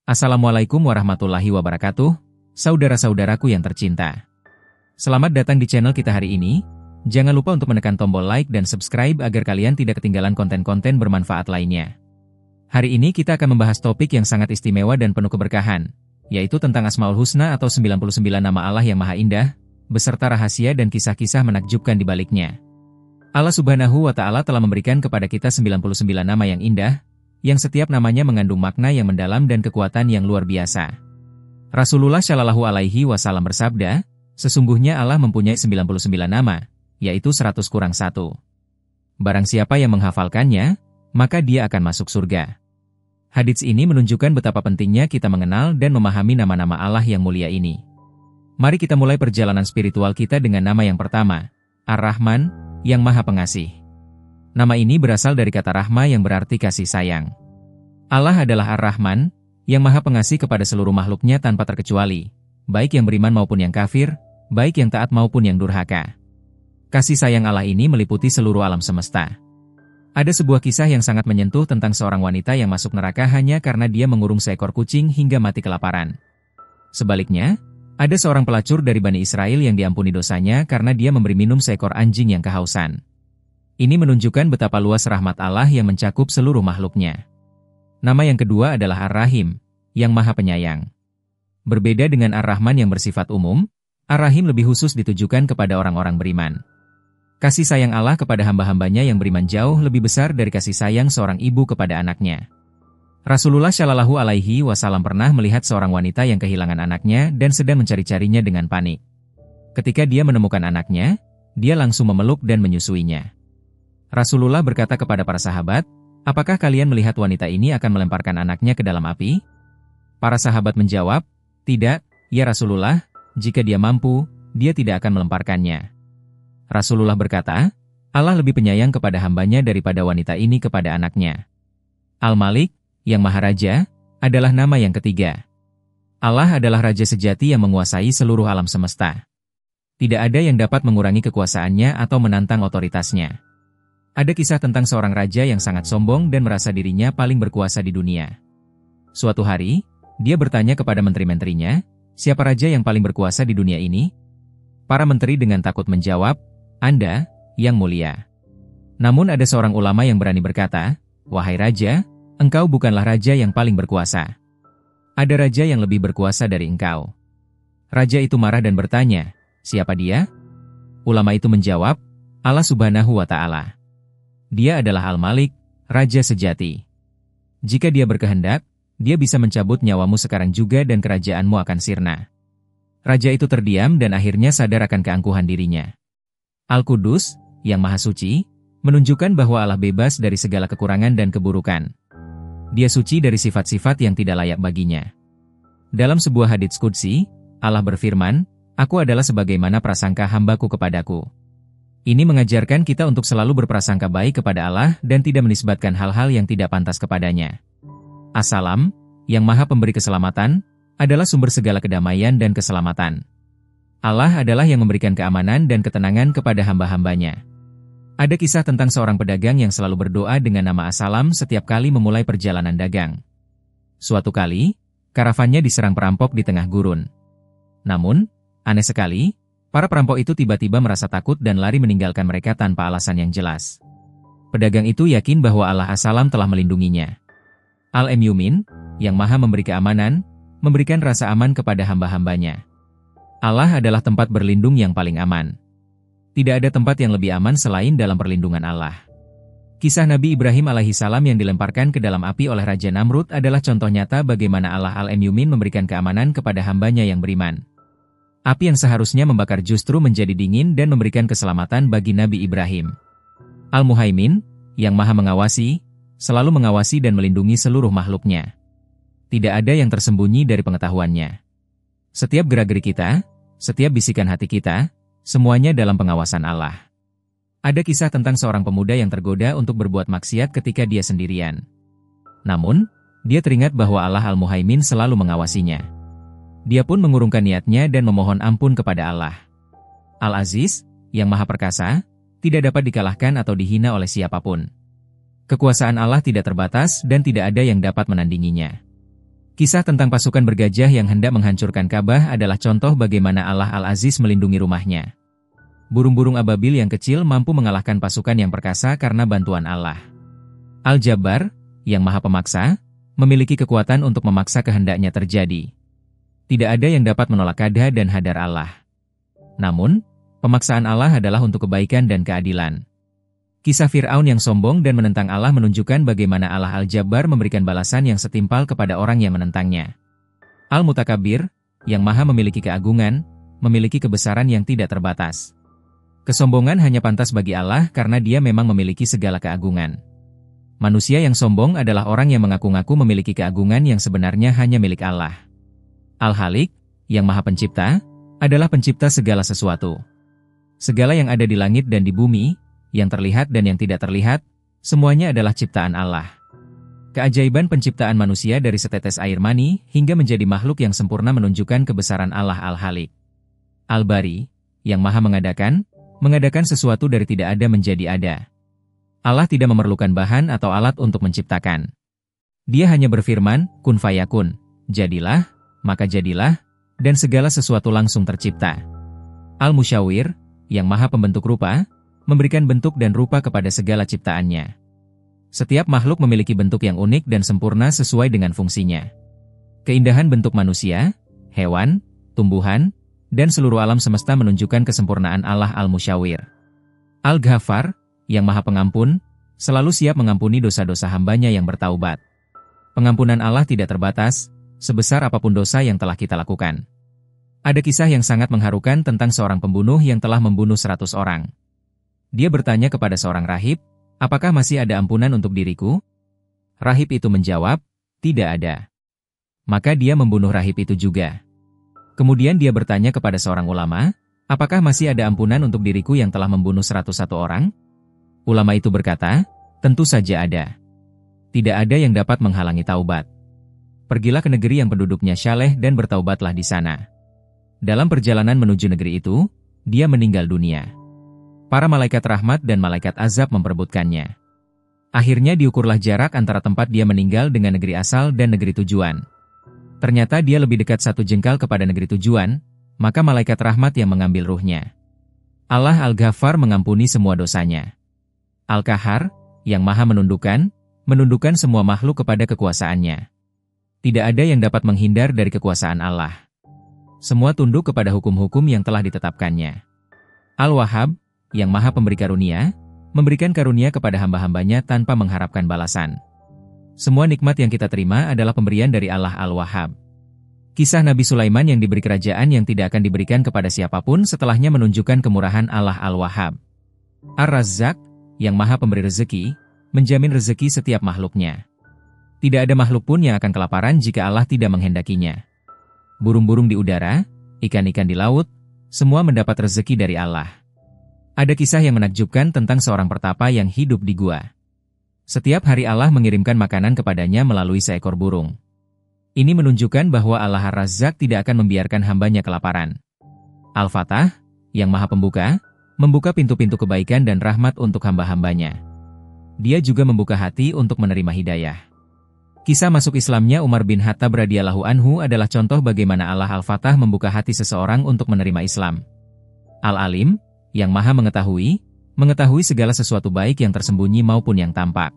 Assalamualaikum warahmatullahi wabarakatuh, saudara-saudaraku yang tercinta. Selamat datang di channel kita hari ini. Jangan lupa untuk menekan tombol like dan subscribe agar kalian tidak ketinggalan konten-konten bermanfaat lainnya. Hari ini kita akan membahas topik yang sangat istimewa dan penuh keberkahan, yaitu tentang Asmaul Husna atau 99 nama Allah yang Maha Indah, beserta rahasia dan kisah-kisah menakjubkan di baliknya. Allah Subhanahu wa Ta'ala telah memberikan kepada kita 99 nama yang indah, yang setiap namanya mengandung makna yang mendalam dan kekuatan yang luar biasa. Rasulullah Shallallahu Alaihi Wasallam bersabda, sesungguhnya Allah mempunyai 99 nama, yaitu 100 kurang 1. Barang siapa yang menghafalkannya, maka dia akan masuk surga. Hadits ini menunjukkan betapa pentingnya kita mengenal dan memahami nama-nama Allah yang mulia ini. Mari kita mulai perjalanan spiritual kita dengan nama yang pertama, Ar-Rahman, yang Maha Pengasih. Nama ini berasal dari kata rahma yang berarti kasih sayang. Allah adalah Ar-Rahman, yang Maha Pengasih kepada seluruh makhluknya tanpa terkecuali, baik yang beriman maupun yang kafir, baik yang taat maupun yang durhaka. Kasih sayang Allah ini meliputi seluruh alam semesta. Ada sebuah kisah yang sangat menyentuh tentang seorang wanita yang masuk neraka hanya karena dia mengurung seekor kucing hingga mati kelaparan. Sebaliknya, ada seorang pelacur dari Bani Israel yang diampuni dosanya karena dia memberi minum seekor anjing yang kehausan. Ini menunjukkan betapa luas rahmat Allah yang mencakup seluruh makhluknya. Nama yang kedua adalah Ar-Rahim, yang Maha Penyayang. Berbeda dengan Ar-Rahman yang bersifat umum, Ar-Rahim lebih khusus ditujukan kepada orang-orang beriman. Kasih sayang Allah kepada hamba-hambanya yang beriman jauh lebih besar dari kasih sayang seorang ibu kepada anaknya. Rasulullah Shallallahu Alaihi Wasallam pernah melihat seorang wanita yang kehilangan anaknya dan sedang mencari-carinya dengan panik. Ketika dia menemukan anaknya, dia langsung memeluk dan menyusuinya. Rasulullah berkata kepada para sahabat, apakah kalian melihat wanita ini akan melemparkan anaknya ke dalam api? Para sahabat menjawab, tidak, ya Rasulullah, jika dia mampu, dia tidak akan melemparkannya. Rasulullah berkata, Allah lebih penyayang kepada hambanya daripada wanita ini kepada anaknya. Al-Malik, yang Maha Raja, adalah nama yang ketiga. Allah adalah Raja sejati yang menguasai seluruh alam semesta. Tidak ada yang dapat mengurangi kekuasaannya atau menantang otoritasnya. Ada kisah tentang seorang raja yang sangat sombong dan merasa dirinya paling berkuasa di dunia. Suatu hari, dia bertanya kepada menteri-menterinya, siapa raja yang paling berkuasa di dunia ini? Para menteri dengan takut menjawab, Anda, yang mulia. Namun ada seorang ulama yang berani berkata, wahai raja, engkau bukanlah raja yang paling berkuasa. Ada raja yang lebih berkuasa dari engkau. Raja itu marah dan bertanya, siapa dia? Ulama itu menjawab, Allah Subhanahu wa Ta'ala. Dia adalah Al-Malik, Raja sejati. Jika dia berkehendak, dia bisa mencabut nyawamu sekarang juga dan kerajaanmu akan sirna. Raja itu terdiam dan akhirnya sadar akan keangkuhan dirinya. Al-Qudus, yang Maha Suci, menunjukkan bahwa Allah bebas dari segala kekurangan dan keburukan. Dia suci dari sifat-sifat yang tidak layak baginya. Dalam sebuah hadits qudsi, Allah berfirman, Aku adalah sebagaimana prasangka hambaku kepadaku. Ini mengajarkan kita untuk selalu berprasangka baik kepada Allah dan tidak menisbatkan hal-hal yang tidak pantas kepadanya. As-Salam, yang Maha Pemberi Keselamatan, adalah sumber segala kedamaian dan keselamatan. Allah adalah yang memberikan keamanan dan ketenangan kepada hamba-hambanya. Ada kisah tentang seorang pedagang yang selalu berdoa dengan nama As-Salam setiap kali memulai perjalanan dagang. Suatu kali, karavannya diserang perampok di tengah gurun. Namun, aneh sekali, para perampok itu tiba-tiba merasa takut dan lari meninggalkan mereka tanpa alasan yang jelas. Pedagang itu yakin bahwa Allah As-Salam telah melindunginya. Al-Mu'min, yang Maha Memberi Keamanan, memberikan rasa aman kepada hamba-hambanya. Allah adalah tempat berlindung yang paling aman. Tidak ada tempat yang lebih aman selain dalam perlindungan Allah. Kisah Nabi Ibrahim alaihissalam yang dilemparkan ke dalam api oleh Raja Namrud adalah contoh nyata bagaimana Allah Al-Mu'min memberikan keamanan kepada hambanya yang beriman. Api yang seharusnya membakar justru menjadi dingin dan memberikan keselamatan bagi Nabi Ibrahim. Al-Muhaimin, yang Maha Mengawasi, selalu mengawasi dan melindungi seluruh makhluknya. Tidak ada yang tersembunyi dari pengetahuannya. Setiap gerak-gerik kita, setiap bisikan hati kita, semuanya dalam pengawasan Allah. Ada kisah tentang seorang pemuda yang tergoda untuk berbuat maksiat ketika dia sendirian. Namun, dia teringat bahwa Allah Al-Muhaimin selalu mengawasinya. Dia pun mengurungkan niatnya dan memohon ampun kepada Allah. Al-Aziz, yang Maha Perkasa, tidak dapat dikalahkan atau dihina oleh siapapun. Kekuasaan Allah tidak terbatas dan tidak ada yang dapat menandinginya. Kisah tentang pasukan bergajah yang hendak menghancurkan Ka'bah adalah contoh bagaimana Allah Al-Aziz melindungi rumahnya. Burung-burung ababil yang kecil mampu mengalahkan pasukan yang perkasa karena bantuan Allah. Al-Jabbar, yang Maha Pemaksa, memiliki kekuatan untuk memaksa kehendaknya terjadi. Tidak ada yang dapat menolak qada dan hadar Allah. Namun, pemaksaan Allah adalah untuk kebaikan dan keadilan. Kisah Fir'aun yang sombong dan menentang Allah menunjukkan bagaimana Allah Al-Jabbar memberikan balasan yang setimpal kepada orang yang menentangnya. Al-Mutakabir, yang Maha memiliki keagungan, memiliki kebesaran yang tidak terbatas. Kesombongan hanya pantas bagi Allah karena Dia memang memiliki segala keagungan. Manusia yang sombong adalah orang yang mengaku-ngaku memiliki keagungan yang sebenarnya hanya milik Allah. Al-Halik, yang Maha Pencipta, adalah pencipta segala sesuatu. Segala yang ada di langit dan di bumi, yang terlihat dan yang tidak terlihat, semuanya adalah ciptaan Allah. Keajaiban penciptaan manusia dari setetes air mani hingga menjadi makhluk yang sempurna menunjukkan kebesaran Allah Al-Halik. Al-Bari, yang Maha mengadakan sesuatu dari tidak ada menjadi ada. Allah tidak memerlukan bahan atau alat untuk menciptakan. Dia hanya berfirman, kun fayakun, jadilah, maka jadilah, dan segala sesuatu langsung tercipta. Al-Musyawir, yang Maha Pembentuk rupa, memberikan bentuk dan rupa kepada segala ciptaannya. Setiap makhluk memiliki bentuk yang unik dan sempurna sesuai dengan fungsinya. Keindahan bentuk manusia, hewan, tumbuhan, dan seluruh alam semesta menunjukkan kesempurnaan Allah Al-Musyawir. Al-Ghaffar, yang Maha Pengampun, selalu siap mengampuni dosa-dosa hambanya yang bertaubat. Pengampunan Allah tidak terbatas, sebesar apapun dosa yang telah kita lakukan. Ada kisah yang sangat mengharukan tentang seorang pembunuh yang telah membunuh 100 orang. Dia bertanya kepada seorang rahib, apakah masih ada ampunan untuk diriku? Rahib itu menjawab, tidak ada. Maka dia membunuh rahib itu juga. Kemudian dia bertanya kepada seorang ulama, apakah masih ada ampunan untuk diriku yang telah membunuh 101 orang? Ulama itu berkata, tentu saja ada. Tidak ada yang dapat menghalangi taubat. Pergilah ke negeri yang penduduknya syaleh dan bertaubatlah di sana. Dalam perjalanan menuju negeri itu, dia meninggal dunia. Para malaikat rahmat dan malaikat azab memperebutkannya. Akhirnya diukurlah jarak antara tempat dia meninggal dengan negeri asal dan negeri tujuan. Ternyata dia lebih dekat 1 jengkal kepada negeri tujuan, maka malaikat rahmat yang mengambil ruhnya. Allah Al-Ghaffar mengampuni semua dosanya. Al-Qahar, yang Maha menundukkan semua makhluk kepada kekuasaannya. Tidak ada yang dapat menghindar dari kekuasaan Allah. Semua tunduk kepada hukum-hukum yang telah ditetapkannya. Al-Wahhab, yang Maha Pemberi Karunia, memberikan karunia kepada hamba-hambanya tanpa mengharapkan balasan. Semua nikmat yang kita terima adalah pemberian dari Allah Al-Wahhab. Kisah Nabi Sulaiman yang diberi kerajaan yang tidak akan diberikan kepada siapapun setelahnya menunjukkan kemurahan Allah Al-Wahhab. Ar-Razzaq, yang Maha Pemberi rezeki, menjamin rezeki setiap makhluknya. Tidak ada makhluk pun yang akan kelaparan jika Allah tidak menghendakinya. Burung-burung di udara, ikan-ikan di laut, semua mendapat rezeki dari Allah. Ada kisah yang menakjubkan tentang seorang pertapa yang hidup di gua. Setiap hari Allah mengirimkan makanan kepadanya melalui seekor burung. Ini menunjukkan bahwa Allah Ar-Razzaq tidak akan membiarkan hambanya kelaparan. Al-Fatah, yang Maha Pembuka, membuka pintu-pintu kebaikan dan rahmat untuk hamba-hambanya. Dia juga membuka hati untuk menerima hidayah. Kisah masuk Islamnya Umar bin Khattab radhiyallahu anhu adalah contoh bagaimana Allah Al-Fatah membuka hati seseorang untuk menerima Islam. Al-Alim, yang Maha mengetahui segala sesuatu baik yang tersembunyi maupun yang tampak.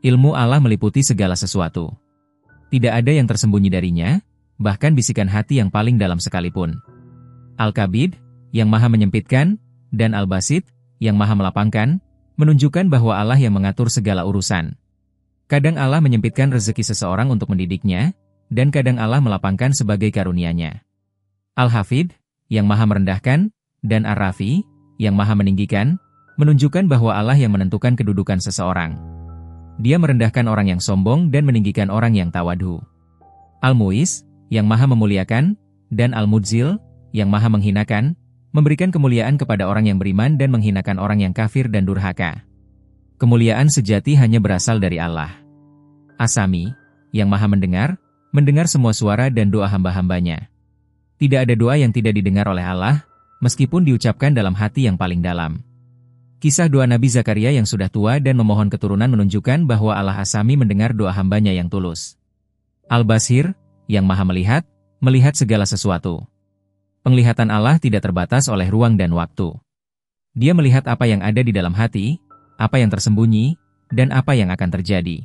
Ilmu Allah meliputi segala sesuatu. Tidak ada yang tersembunyi darinya, bahkan bisikan hati yang paling dalam sekalipun. Al-Kabid, yang Maha menyempitkan, dan Al-Basit, yang Maha melapangkan, menunjukkan bahwa Allah yang mengatur segala urusan. Kadang Allah menyempitkan rezeki seseorang untuk mendidiknya, dan kadang Allah melapangkan sebagai karunia-Nya. Al-Hafid, yang Maha merendahkan, dan Ar-Rafi, yang Maha meninggikan, menunjukkan bahwa Allah yang menentukan kedudukan seseorang. Dia merendahkan orang yang sombong dan meninggikan orang yang tawadhu. Al-Mu'is, yang Maha memuliakan, dan Al-Mudzil, yang Maha menghinakan, memberikan kemuliaan kepada orang yang beriman dan menghinakan orang yang kafir dan durhaka. Kemuliaan sejati hanya berasal dari Allah. As-Sami, yang Maha mendengar semua suara dan doa hamba-hambanya. Tidak ada doa yang tidak didengar oleh Allah, meskipun diucapkan dalam hati yang paling dalam. Kisah doa Nabi Zakaria yang sudah tua dan memohon keturunan menunjukkan bahwa Allah As-Sami mendengar doa hambanya yang tulus. Al-Basir, yang maha melihat, melihat segala sesuatu. Penglihatan Allah tidak terbatas oleh ruang dan waktu. Dia melihat apa yang ada di dalam hati, apa yang tersembunyi, dan apa yang akan terjadi.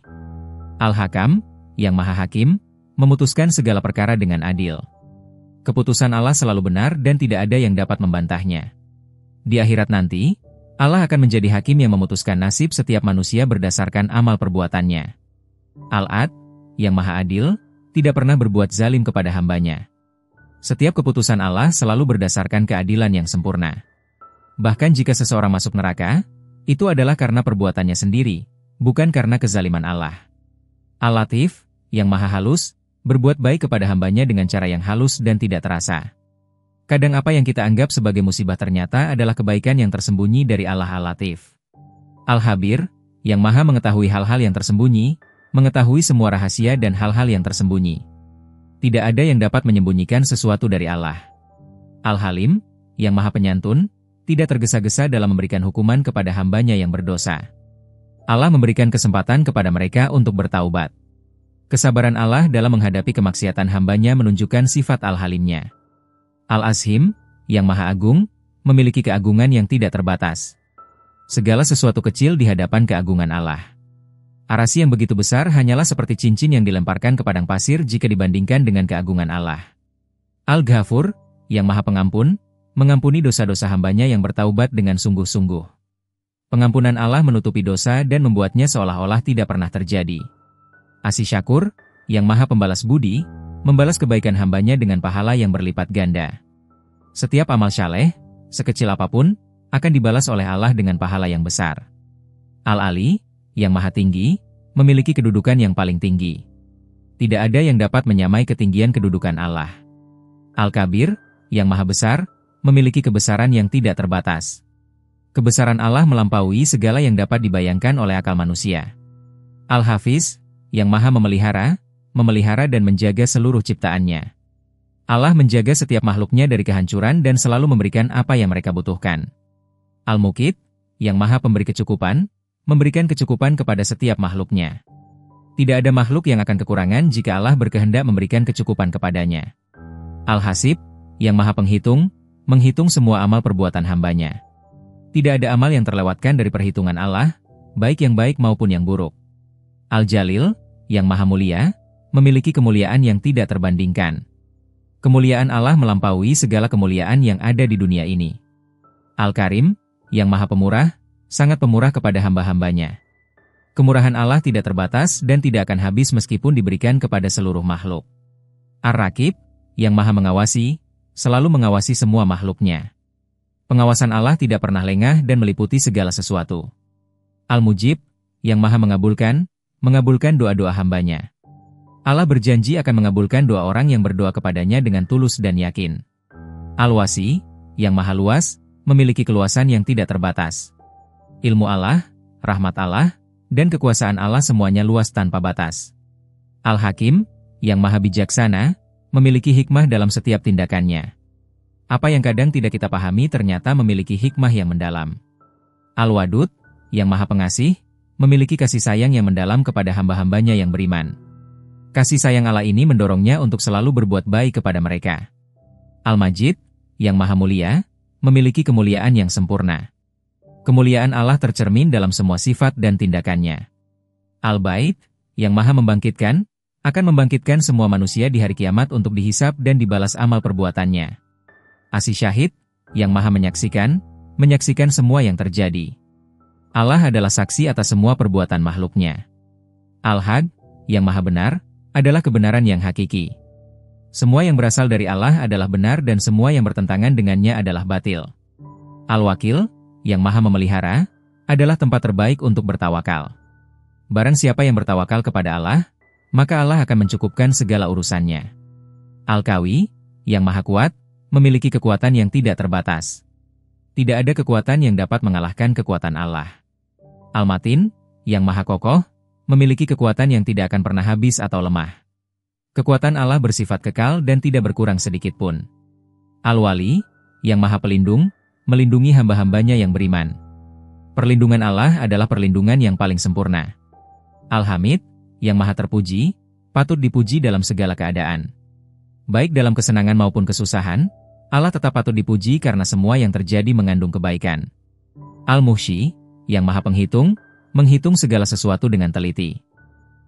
Al-Hakam, yang maha hakim, memutuskan segala perkara dengan adil. Keputusan Allah selalu benar dan tidak ada yang dapat membantahnya. Di akhirat nanti, Allah akan menjadi hakim yang memutuskan nasib setiap manusia berdasarkan amal perbuatannya. Al-Ad, yang maha adil, tidak pernah berbuat zalim kepada hambanya. Setiap keputusan Allah selalu berdasarkan keadilan yang sempurna. Bahkan jika seseorang masuk neraka, itu adalah karena perbuatannya sendiri, bukan karena kezaliman Allah. Al-Latif, yang maha halus, berbuat baik kepada hambanya dengan cara yang halus dan tidak terasa. Kadang apa yang kita anggap sebagai musibah ternyata adalah kebaikan yang tersembunyi dari Allah Al-Latif. Al-Habir, yang maha mengetahui hal-hal yang tersembunyi, mengetahui semua rahasia dan hal-hal yang tersembunyi. Tidak ada yang dapat menyembunyikan sesuatu dari Allah. Al-Halim, yang maha penyantun, tidak tergesa-gesa dalam memberikan hukuman kepada hambanya yang berdosa. Allah memberikan kesempatan kepada mereka untuk bertaubat. Kesabaran Allah dalam menghadapi kemaksiatan hambanya menunjukkan sifat Al-Halimnya. Al-Azhim, yang maha agung, memiliki keagungan yang tidak terbatas. Segala sesuatu kecil di hadapan keagungan Allah. Arasy yang begitu besar hanyalah seperti cincin yang dilemparkan ke padang pasir jika dibandingkan dengan keagungan Allah. Al-Ghafur, yang maha pengampun, mengampuni dosa-dosa hambanya yang bertaubat dengan sungguh-sungguh. Pengampunan Allah menutupi dosa dan membuatnya seolah-olah tidak pernah terjadi. Asy-Syakur, yang maha pembalas budi, membalas kebaikan hambanya dengan pahala yang berlipat ganda. Setiap amal syaleh, sekecil apapun, akan dibalas oleh Allah dengan pahala yang besar. Al-Ali, yang maha tinggi, memiliki kedudukan yang paling tinggi. Tidak ada yang dapat menyamai ketinggian kedudukan Allah. Al-Kabir, yang maha besar, memiliki kebesaran yang tidak terbatas. Kebesaran Allah melampaui segala yang dapat dibayangkan oleh akal manusia. Al-Hafiz, yang maha memelihara dan menjaga seluruh ciptaannya. Allah menjaga setiap makhluknya dari kehancuran dan selalu memberikan apa yang mereka butuhkan. Al-Muqit, yang maha pemberi kecukupan, memberikan kecukupan kepada setiap makhluknya. Tidak ada makhluk yang akan kekurangan jika Allah berkehendak memberikan kecukupan kepadanya. Al-Hasib, yang maha penghitung, menghitung semua amal perbuatan hambanya. Tidak ada amal yang terlewatkan dari perhitungan Allah, baik yang baik maupun yang buruk. Al-Jalil, yang maha mulia, memiliki kemuliaan yang tidak terbandingkan. Kemuliaan Allah melampaui segala kemuliaan yang ada di dunia ini. Al-Karim, yang maha pemurah, sangat pemurah kepada hamba-hambanya. Kemurahan Allah tidak terbatas dan tidak akan habis meskipun diberikan kepada seluruh makhluk. Ar-Raqib, yang maha mengawasi, selalu mengawasi semua makhluknya. Pengawasan Allah tidak pernah lengah dan meliputi segala sesuatu. Al-Mujib, yang maha mengabulkan doa-doa hambanya. Allah berjanji akan mengabulkan doa orang yang berdoa kepadanya dengan tulus dan yakin. Al-Wasi, yang maha luas, memiliki keluasan yang tidak terbatas. Ilmu Allah, rahmat Allah, dan kekuasaan Allah semuanya luas tanpa batas. Al-Hakim, yang maha bijaksana, memiliki hikmah dalam setiap tindakannya. Apa yang kadang tidak kita pahami ternyata memiliki hikmah yang mendalam. Al-Wadud, yang maha pengasih, memiliki kasih sayang yang mendalam kepada hamba-hambanya yang beriman. Kasih sayang Allah ini mendorongnya untuk selalu berbuat baik kepada mereka. Al-Majid, yang maha mulia, memiliki kemuliaan yang sempurna. Kemuliaan Allah tercermin dalam semua sifat dan tindakannya. Al-Bait, yang maha membangkitkan, akan membangkitkan semua manusia di hari kiamat untuk dihisab dan dibalas amal perbuatannya. Asy-Syahid, yang maha menyaksikan semua yang terjadi. Allah adalah saksi atas semua perbuatan makhluknya. Al-Haq, yang maha benar, adalah kebenaran yang hakiki. Semua yang berasal dari Allah adalah benar dan semua yang bertentangan dengannya adalah batil. Al-Wakil, yang maha memelihara, adalah tempat terbaik untuk bertawakal. Barang siapa yang bertawakal kepada Allah, maka Allah akan mencukupkan segala urusannya. Al-Qawi, yang maha kuat, memiliki kekuatan yang tidak terbatas. Tidak ada kekuatan yang dapat mengalahkan kekuatan Allah. Al-Matin, yang maha kokoh, memiliki kekuatan yang tidak akan pernah habis atau lemah. Kekuatan Allah bersifat kekal dan tidak berkurang sedikitpun. Al-Wali, yang maha pelindung, melindungi hamba-hambanya yang beriman. Perlindungan Allah adalah perlindungan yang paling sempurna. Al-Hamid, yang maha terpuji, patut dipuji dalam segala keadaan. Baik dalam kesenangan maupun kesusahan, Allah tetap patut dipuji karena semua yang terjadi mengandung kebaikan. Al-Muhsyi, yang Maha Penghitung, menghitung segala sesuatu dengan teliti.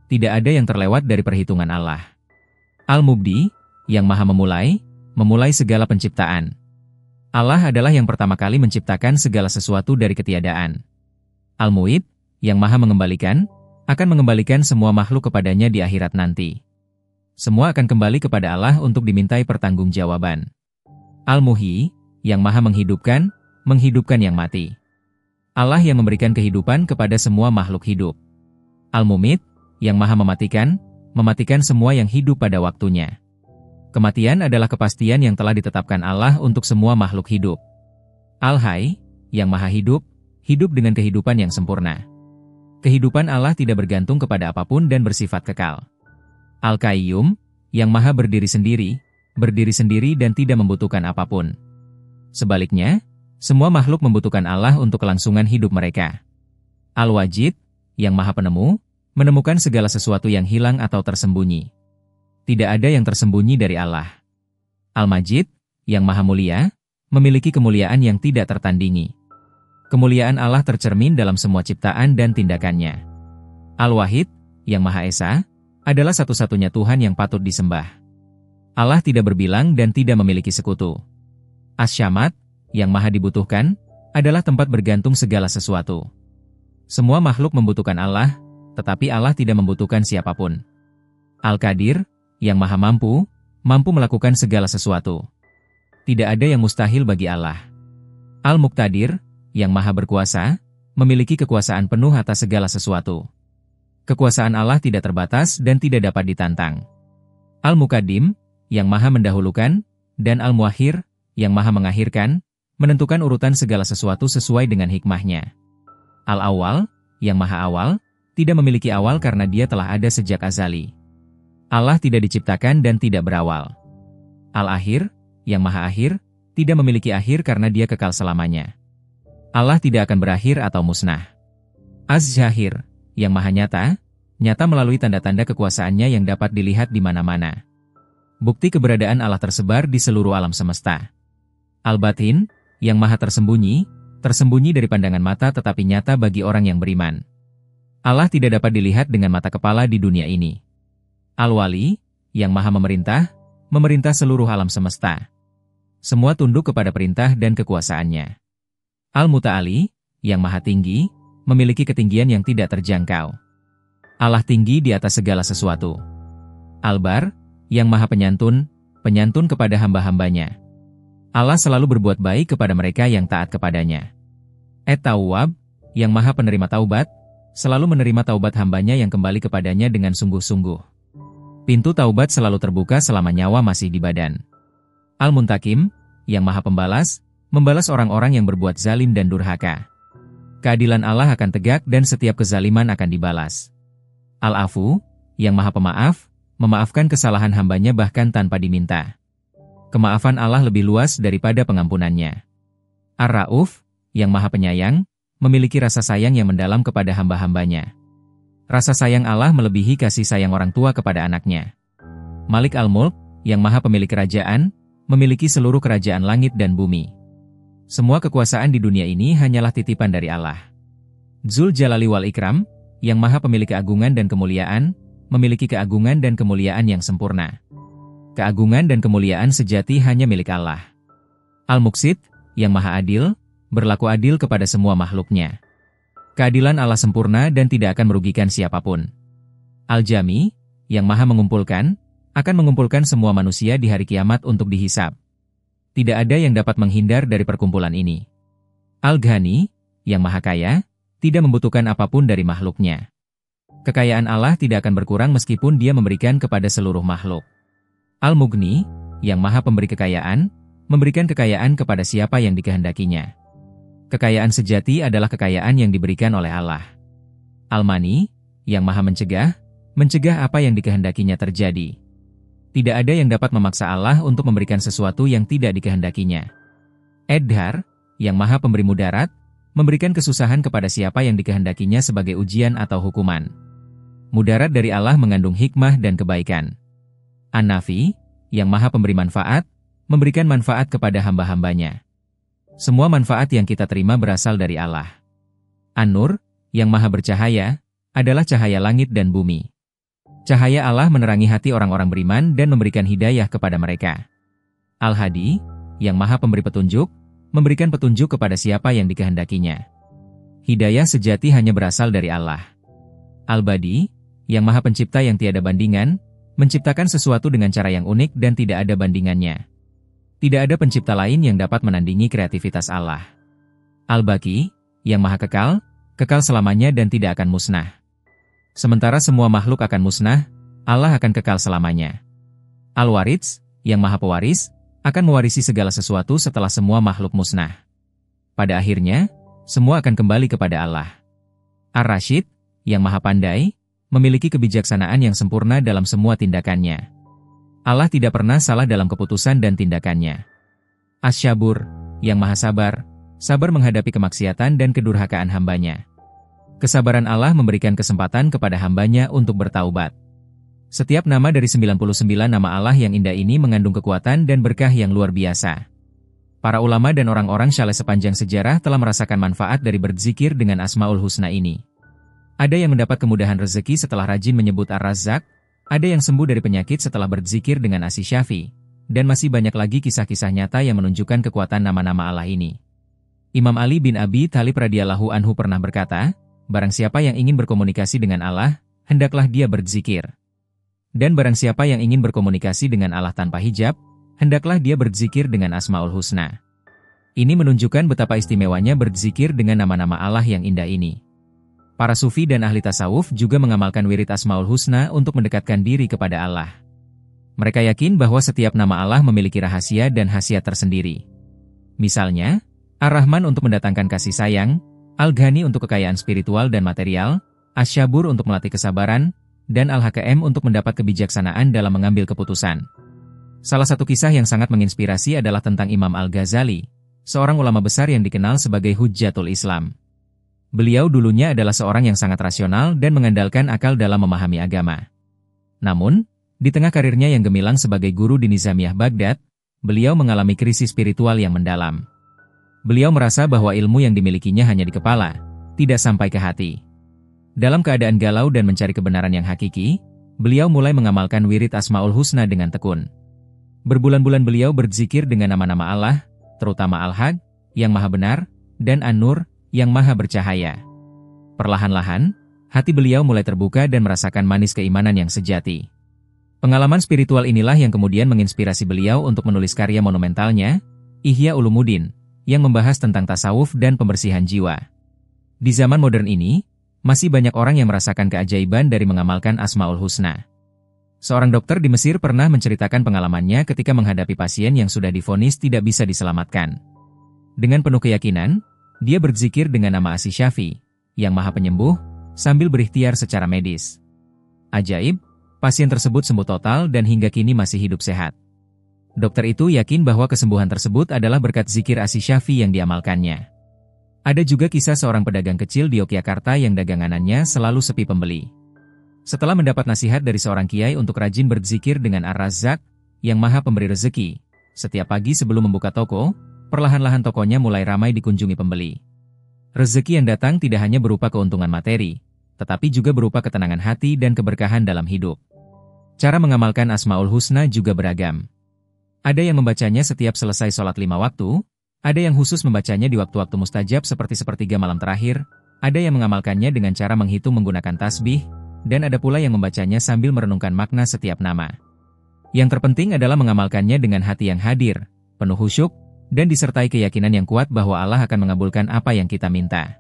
Tidak ada yang terlewat dari perhitungan Allah. Al-Mubdi, yang Maha memulai segala penciptaan. Allah adalah yang pertama kali menciptakan segala sesuatu dari ketiadaan. Al-Mu'id, yang Maha mengembalikan, akan mengembalikan semua makhluk kepadanya di akhirat nanti. Semua akan kembali kepada Allah untuk dimintai pertanggungjawaban. Al-Muhyi, yang Maha menghidupkan yang mati. Allah yang memberikan kehidupan kepada semua makhluk hidup. Al-Mumit, yang Maha mematikan semua yang hidup pada waktunya. Kematian adalah kepastian yang telah ditetapkan Allah untuk semua makhluk hidup. Al-Hayy, yang Maha hidup dengan kehidupan yang sempurna. Kehidupan Allah tidak bergantung kepada apapun dan bersifat kekal. Al-Qayyum, yang Maha berdiri sendiri dan tidak membutuhkan apapun. Sebaliknya, semua makhluk membutuhkan Allah untuk kelangsungan hidup mereka. Al-Wajid, yang Maha menemukan segala sesuatu yang hilang atau tersembunyi. Tidak ada yang tersembunyi dari Allah. Al-Majid, yang Maha Mulia, memiliki kemuliaan yang tidak tertandingi. Kemuliaan Allah tercermin dalam semua ciptaan dan tindakannya. Al-Wahid, yang Maha Esa, adalah satu-satunya Tuhan yang patut disembah. Allah tidak berbilang dan tidak memiliki sekutu. As-Syamad, yang Maha dibutuhkan, adalah tempat bergantung segala sesuatu. Semua makhluk membutuhkan Allah, tetapi Allah tidak membutuhkan siapapun. Al-Qadir, yang Maha mampu melakukan segala sesuatu. Tidak ada yang mustahil bagi Allah. Al-Muqtadir, yang Maha berkuasa, memiliki kekuasaan penuh atas segala sesuatu. Kekuasaan Allah tidak terbatas dan tidak dapat ditantang. Al-Muqaddim, yang Maha mendahulukan, dan Al-Muakhir, yang Maha mengakhirkan, menentukan urutan segala sesuatu sesuai dengan hikmahnya. Al-Awwal, yang Maha awal, tidak memiliki awal karena Dia telah ada sejak azali. Allah tidak diciptakan dan tidak berawal. Al-Akhir, yang Maha akhir, tidak memiliki akhir karena Dia kekal selamanya. Allah tidak akan berakhir atau musnah. Az-Zahir, yang Maha nyata melalui tanda-tanda kekuasaannya yang dapat dilihat di mana-mana. Bukti keberadaan Allah tersebar di seluruh alam semesta. Al-Batin, yang Maha tersembunyi dari pandangan mata tetapi nyata bagi orang yang beriman. Allah tidak dapat dilihat dengan mata kepala di dunia ini. Al-Wali, yang Maha memerintah seluruh alam semesta. Semua tunduk kepada perintah dan kekuasaannya. Al-Muta'ali, yang Maha tinggi, memiliki ketinggian yang tidak terjangkau. Allah tinggi di atas segala sesuatu. Al-Bar, yang Maha penyantun kepada hamba-hambanya. Allah selalu berbuat baik kepada mereka yang taat kepadanya. At-Tawwab, yang Maha penerima taubat, selalu menerima taubat hambanya yang kembali kepadanya dengan sungguh-sungguh. Pintu taubat selalu terbuka selama nyawa masih di badan. Al-Muntakim, yang Maha membalas orang-orang yang berbuat zalim dan durhaka. Keadilan Allah akan tegak dan setiap kezaliman akan dibalas. Al-Afu, yang Maha pemaaf, memaafkan kesalahan hambanya bahkan tanpa diminta. Kemaafan Allah lebih luas daripada pengampunannya. Ar-Ra'uf, yang Maha penyayang, memiliki rasa sayang yang mendalam kepada hamba-hambanya. Rasa sayang Allah melebihi kasih sayang orang tua kepada anaknya. Malik Al-Mulk, yang Maha pemilik kerajaan, memiliki seluruh kerajaan langit dan bumi. Semua kekuasaan di dunia ini hanyalah titipan dari Allah. Dzul Jalali wal Ikram, yang Maha pemilik keagungan dan kemuliaan, memiliki keagungan dan kemuliaan yang sempurna. Keagungan dan kemuliaan sejati hanya milik Allah. Al-Muqsit, yang Maha adil, berlaku adil kepada semua makhluknya. Keadilan Allah sempurna dan tidak akan merugikan siapapun. Al-Jami, yang Maha akan mengumpulkan semua manusia di hari kiamat untuk dihisab. Tidak ada yang dapat menghindar dari perkumpulan ini. Al-Ghani, yang Maha kaya, tidak membutuhkan apapun dari makhluknya. Kekayaan Allah tidak akan berkurang meskipun Dia memberikan kepada seluruh makhluk. Al-Mughni, yang Maha pemberi kekayaan, memberikan kekayaan kepada siapa yang dikehendakinya. Kekayaan sejati adalah kekayaan yang diberikan oleh Allah. Al-Mani, yang Maha mencegah apa yang dikehendakinya terjadi. Tidak ada yang dapat memaksa Allah untuk memberikan sesuatu yang tidak dikehendakinya. Ad-Dahr, yang Maha pemberi mudarat, memberikan kesusahan kepada siapa yang dikehendakinya sebagai ujian atau hukuman. Mudarat dari Allah mengandung hikmah dan kebaikan. An-Nafi, yang maha pemberi manfaat, memberikan manfaat kepada hamba-hambanya. Semua manfaat yang kita terima berasal dari Allah. An-Nur, yang maha bercahaya, adalah cahaya langit dan bumi. Cahaya Allah menerangi hati orang-orang beriman dan memberikan hidayah kepada mereka. Al-Hadi, yang maha pemberi petunjuk, memberikan petunjuk kepada siapa yang dikehendakinya. Hidayah sejati hanya berasal dari Allah. Al-Badi, yang maha pencipta yang tiada bandingan, menciptakan sesuatu dengan cara yang unik dan tidak ada bandingannya. Tidak ada pencipta lain yang dapat menandingi kreativitas Allah. Al-Baqi, yang maha kekal, kekal selamanya dan tidak akan musnah. Sementara semua makhluk akan musnah, Allah akan kekal selamanya. Al-Warits, yang maha pewaris, akan mewarisi segala sesuatu setelah semua makhluk musnah. Pada akhirnya, semua akan kembali kepada Allah. Ar-Rasyid, yang maha pandai, memiliki kebijaksanaan yang sempurna dalam semua tindakannya. Allah tidak pernah salah dalam keputusan dan tindakannya. Asy-Syabur, yang maha sabar, sabar menghadapi kemaksiatan dan kedurhakaan hambanya. Kesabaran Allah memberikan kesempatan kepada hambanya untuk bertaubat. Setiap nama dari 99 nama Allah yang indah ini mengandung kekuatan dan berkah yang luar biasa. Para ulama dan orang-orang saleh sepanjang sejarah telah merasakan manfaat dari berzikir dengan Asmaul Husna ini. Ada yang mendapat kemudahan rezeki setelah rajin menyebut Ar-Razzaq, ada yang sembuh dari penyakit setelah berzikir dengan Asy-Syafi, dan masih banyak lagi kisah-kisah nyata yang menunjukkan kekuatan nama-nama Allah ini. Imam Ali bin Abi Thalib radhiyallahu anhu pernah berkata, barang siapa yang ingin berkomunikasi dengan Allah, hendaklah dia berzikir. Dan barang siapa yang ingin berkomunikasi dengan Allah tanpa hijab, hendaklah dia berzikir dengan Asmaul Husna. Ini menunjukkan betapa istimewanya berzikir dengan nama-nama Allah yang indah ini. Para sufi dan ahli tasawuf juga mengamalkan wirid Asmaul Husna untuk mendekatkan diri kepada Allah. Mereka yakin bahwa setiap nama Allah memiliki rahasia dan khasiat tersendiri. Misalnya, Ar-Rahman untuk mendatangkan kasih sayang, Al-Ghani untuk kekayaan spiritual dan material, Asy-Syabur untuk melatih kesabaran, dan Al-Hakam untuk mendapat kebijaksanaan dalam mengambil keputusan. Salah satu kisah yang sangat menginspirasi adalah tentang Imam Al-Ghazali, seorang ulama besar yang dikenal sebagai Hujjatul Islam. Beliau dulunya adalah seorang yang sangat rasional dan mengandalkan akal dalam memahami agama. Namun, di tengah karirnya yang gemilang sebagai guru di Nizamiyah Baghdad, beliau mengalami krisis spiritual yang mendalam. Beliau merasa bahwa ilmu yang dimilikinya hanya di kepala, tidak sampai ke hati. Dalam keadaan galau dan mencari kebenaran yang hakiki, beliau mulai mengamalkan wirid Asmaul Husna dengan tekun. Berbulan-bulan beliau berzikir dengan nama-nama Allah, terutama Al-Haq, yang maha benar, dan An-Nur, yang maha bercahaya. Perlahan-lahan, hati beliau mulai terbuka dan merasakan manis keimanan yang sejati. Pengalaman spiritual inilah yang kemudian menginspirasi beliau untuk menulis karya monumentalnya, Ihya Ulumuddin, yang membahas tentang tasawuf dan pembersihan jiwa. Di zaman modern ini, masih banyak orang yang merasakan keajaiban dari mengamalkan Asmaul Husna. Seorang dokter di Mesir pernah menceritakan pengalamannya ketika menghadapi pasien yang sudah divonis tidak bisa diselamatkan. Dengan penuh keyakinan, dia berzikir dengan nama Asy-Syafi, yang maha penyembuh, sambil berikhtiar secara medis. Ajaib, pasien tersebut sembuh total dan hingga kini masih hidup sehat. Dokter itu yakin bahwa kesembuhan tersebut adalah berkat zikir Asy-Syafi yang diamalkannya. Ada juga kisah seorang pedagang kecil di Yogyakarta yang daganganannya selalu sepi pembeli. Setelah mendapat nasihat dari seorang kiai untuk rajin berzikir dengan Ar-Razzaq, yang maha pemberi rezeki, setiap pagi sebelum membuka toko, perlahan-lahan tokonya mulai ramai dikunjungi pembeli. Rezeki yang datang tidak hanya berupa keuntungan materi, tetapi juga berupa ketenangan hati dan keberkahan dalam hidup. Cara mengamalkan Asmaul Husna juga beragam. Ada yang membacanya setiap selesai sholat 5 waktu, ada yang khusus membacanya di waktu-waktu mustajab seperti sepertiga malam terakhir, ada yang mengamalkannya dengan cara menghitung menggunakan tasbih, dan ada pula yang membacanya sambil merenungkan makna setiap nama. Yang terpenting adalah mengamalkannya dengan hati yang hadir, penuh khusyuk, dan disertai keyakinan yang kuat bahwa Allah akan mengabulkan apa yang kita minta.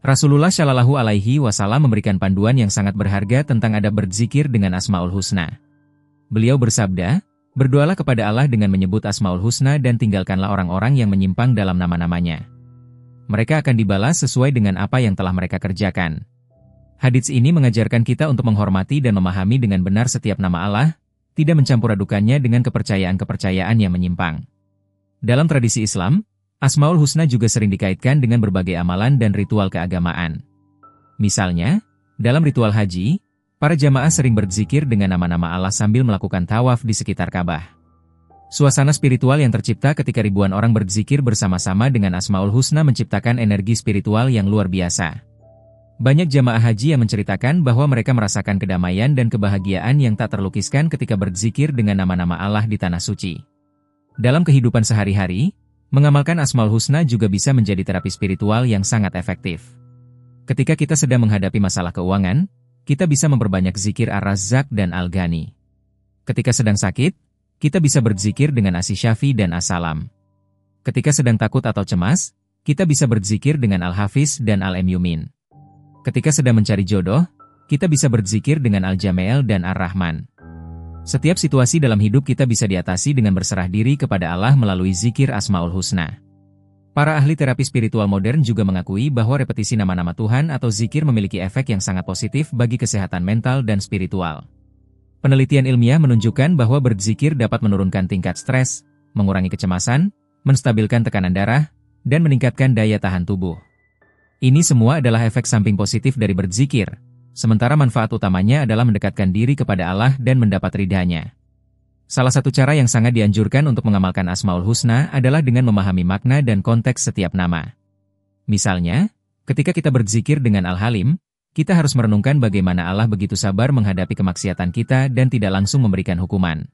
Rasulullah Shallallahu Alaihi Wasallam memberikan panduan yang sangat berharga tentang adab berzikir dengan Asmaul Husna. Beliau bersabda, berdoalah kepada Allah dengan menyebut Asmaul Husna dan tinggalkanlah orang-orang yang menyimpang dalam nama-namanya. Mereka akan dibalas sesuai dengan apa yang telah mereka kerjakan. Hadits ini mengajarkan kita untuk menghormati dan memahami dengan benar setiap nama Allah, tidak mencampur adukannya dengan kepercayaan-kepercayaan yang menyimpang. Dalam tradisi Islam, Asmaul Husna juga sering dikaitkan dengan berbagai amalan dan ritual keagamaan. Misalnya, dalam ritual haji, Para jamaah sering berzikir dengan nama-nama Allah sambil melakukan tawaf di sekitar Ka'bah. Suasana spiritual yang tercipta ketika ribuan orang berzikir bersama-sama dengan Asmaul Husna menciptakan energi spiritual yang luar biasa. Banyak jamaah haji yang menceritakan bahwa mereka merasakan kedamaian dan kebahagiaan yang tak terlukiskan ketika berzikir dengan nama-nama Allah di Tanah Suci. Dalam kehidupan sehari-hari, mengamalkan Asmaul Husna juga bisa menjadi terapi spiritual yang sangat efektif. Ketika kita sedang menghadapi masalah keuangan, kita bisa memperbanyak zikir Ar-Razzaq dan Al-Ghani. Ketika sedang sakit, kita bisa berzikir dengan As-Syafi dan As-Salam. Ketika sedang takut atau cemas, kita bisa berzikir dengan Al-Hafiz dan Al-Mu'min. Ketika sedang mencari jodoh, kita bisa berzikir dengan Al-Jamil dan Ar-Rahman. Setiap situasi dalam hidup kita bisa diatasi dengan berserah diri kepada Allah melalui zikir Asmaul Husna. Para ahli terapi spiritual modern juga mengakui bahwa repetisi nama-nama Tuhan atau zikir memiliki efek yang sangat positif bagi kesehatan mental dan spiritual. Penelitian ilmiah menunjukkan bahwa berzikir dapat menurunkan tingkat stres, mengurangi kecemasan, menstabilkan tekanan darah, dan meningkatkan daya tahan tubuh. Ini semua adalah efek samping positif dari berzikir, sementara manfaat utamanya adalah mendekatkan diri kepada Allah dan mendapat ridhanya. Salah satu cara yang sangat dianjurkan untuk mengamalkan Asmaul Husna adalah dengan memahami makna dan konteks setiap nama. Misalnya, ketika kita berzikir dengan Al-Halim, kita harus merenungkan bagaimana Allah begitu sabar menghadapi kemaksiatan kita dan tidak langsung memberikan hukuman.